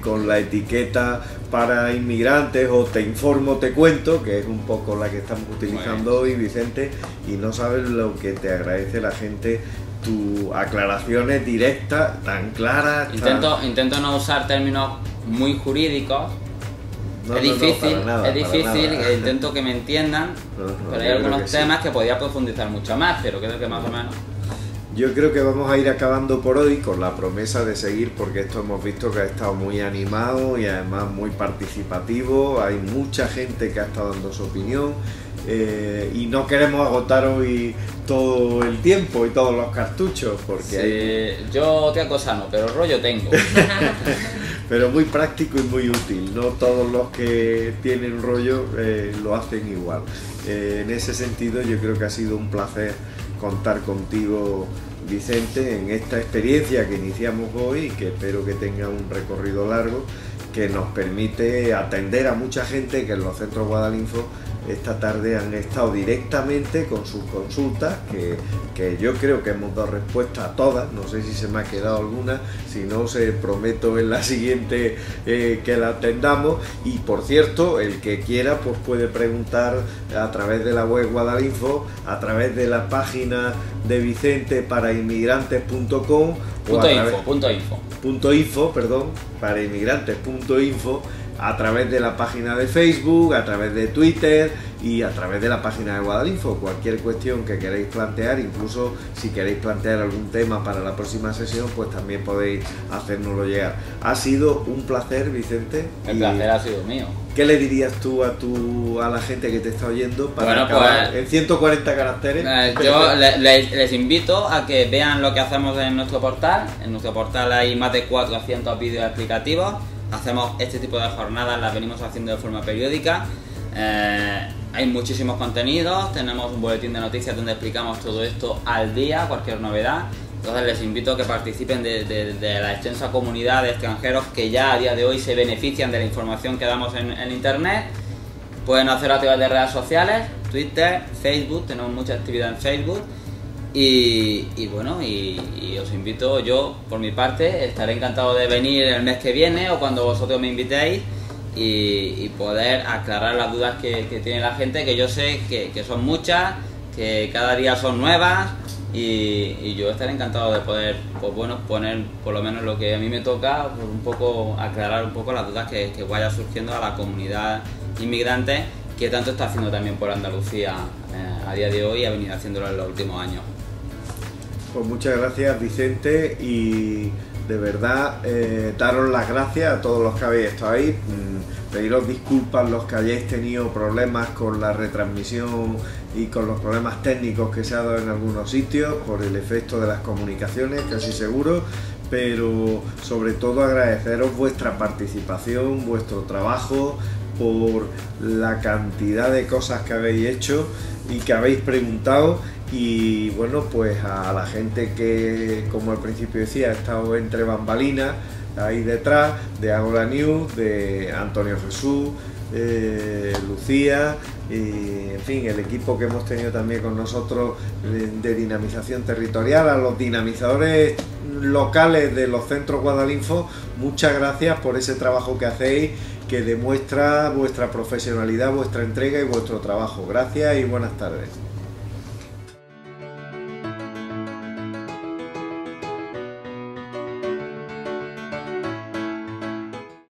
con la etiqueta para inmigrantes o te informo, te cuento, que es un poco la que estamos utilizando hoy, Vicente, y no sabes lo que te agradece la gente, tus aclaraciones directas, tan claras. Intento no usar términos muy jurídicos. Es difícil, intento que me entiendan, pero hay algunos temas que podría profundizar mucho más, pero creo que más o menos. Yo creo que vamos a ir acabando por hoy con la promesa de seguir, porque esto hemos visto que ha estado muy animado y además muy participativo, hay mucha gente que ha estado dando su opinión y no queremos agotar hoy todo el tiempo y todos los cartuchos, porque yo otra cosa no, pero rollo tengo. pero muy práctico y muy útil. No todos los que tienen rollo lo hacen igual. En ese sentido yo creo que ha sido un placer contar contigo, Vicente, en esta experiencia que iniciamos hoy y que espero que tenga un recorrido largo, que nos permite atender a mucha gente que en los centros Guadalinfo esta tarde han estado directamente con sus consultas, que yo creo que hemos dado respuesta a todas. No sé si se me ha quedado alguna, si no, se prometo en la siguiente que la atendamos. Y por cierto, el que quiera pues puede preguntar a través de la web Guadalinfo, a través de la página de Vicente para inmigrantes.com para inmigrantes.info, a través de la página de Facebook, a través de Twitter y a través de la página de Guadalinfo. Cualquier cuestión que queréis plantear, incluso si queréis plantear algún tema para la próxima sesión, pues también podéis hacérnoslo llegar. Ha sido un placer, Vicente. El placer ha sido mío. ¿Qué le dirías tú a la gente que te está oyendo para acabar en 140 caracteres? Yo les invito a que vean lo que hacemos en nuestro portal. En nuestro portal hay más de 400 vídeos explicativos. Hacemos este tipo de jornadas, las venimos haciendo de forma periódica. Hay muchísimos contenidos, tenemos un boletín de noticias donde explicamos todo esto al día, cualquier novedad. Entonces les invito a que participen de la extensa comunidad de extranjeros que ya a día de hoy se benefician de la información que damos en internet. Pueden hacerlo a través de redes sociales, Twitter, Facebook, tenemos mucha actividad en Facebook. Y bueno, y os invito, yo por mi parte estaré encantado de venir el mes que viene o cuando vosotros me invitéis y poder aclarar las dudas que tiene la gente, que yo sé que son muchas, que cada día son nuevas, y yo estaré encantado de poder, pues bueno, poner por lo menos lo que a mí me toca, pues un poco aclarar un poco las dudas que vaya surgiendo a la comunidad inmigrante, que tanto está haciendo también por Andalucía a día de hoy y ha venido haciéndolo en los últimos años. Pues muchas gracias, Vicente, y de verdad daros las gracias a todos los que habéis estado ahí. Pediros disculpas los que hayáis tenido problemas con la retransmisión y con los problemas técnicos que se ha dado en algunos sitios por el efecto de las comunicaciones, casi seguro, pero sobre todo agradeceros vuestra participación, vuestro trabajo, por la cantidad de cosas que habéis hecho y que habéis preguntado. Y bueno, pues a la gente que, como al principio decía, ha estado entre bambalinas ahí detrás, de Ágora News, de Antonio Jesús, Lucía, y en fin, el equipo que hemos tenido también con nosotros de dinamización territorial, a los dinamizadores locales de los centros Guadalinfo, muchas gracias por ese trabajo que hacéis, que demuestra vuestra profesionalidad, vuestra entrega y vuestro trabajo. Gracias y buenas tardes.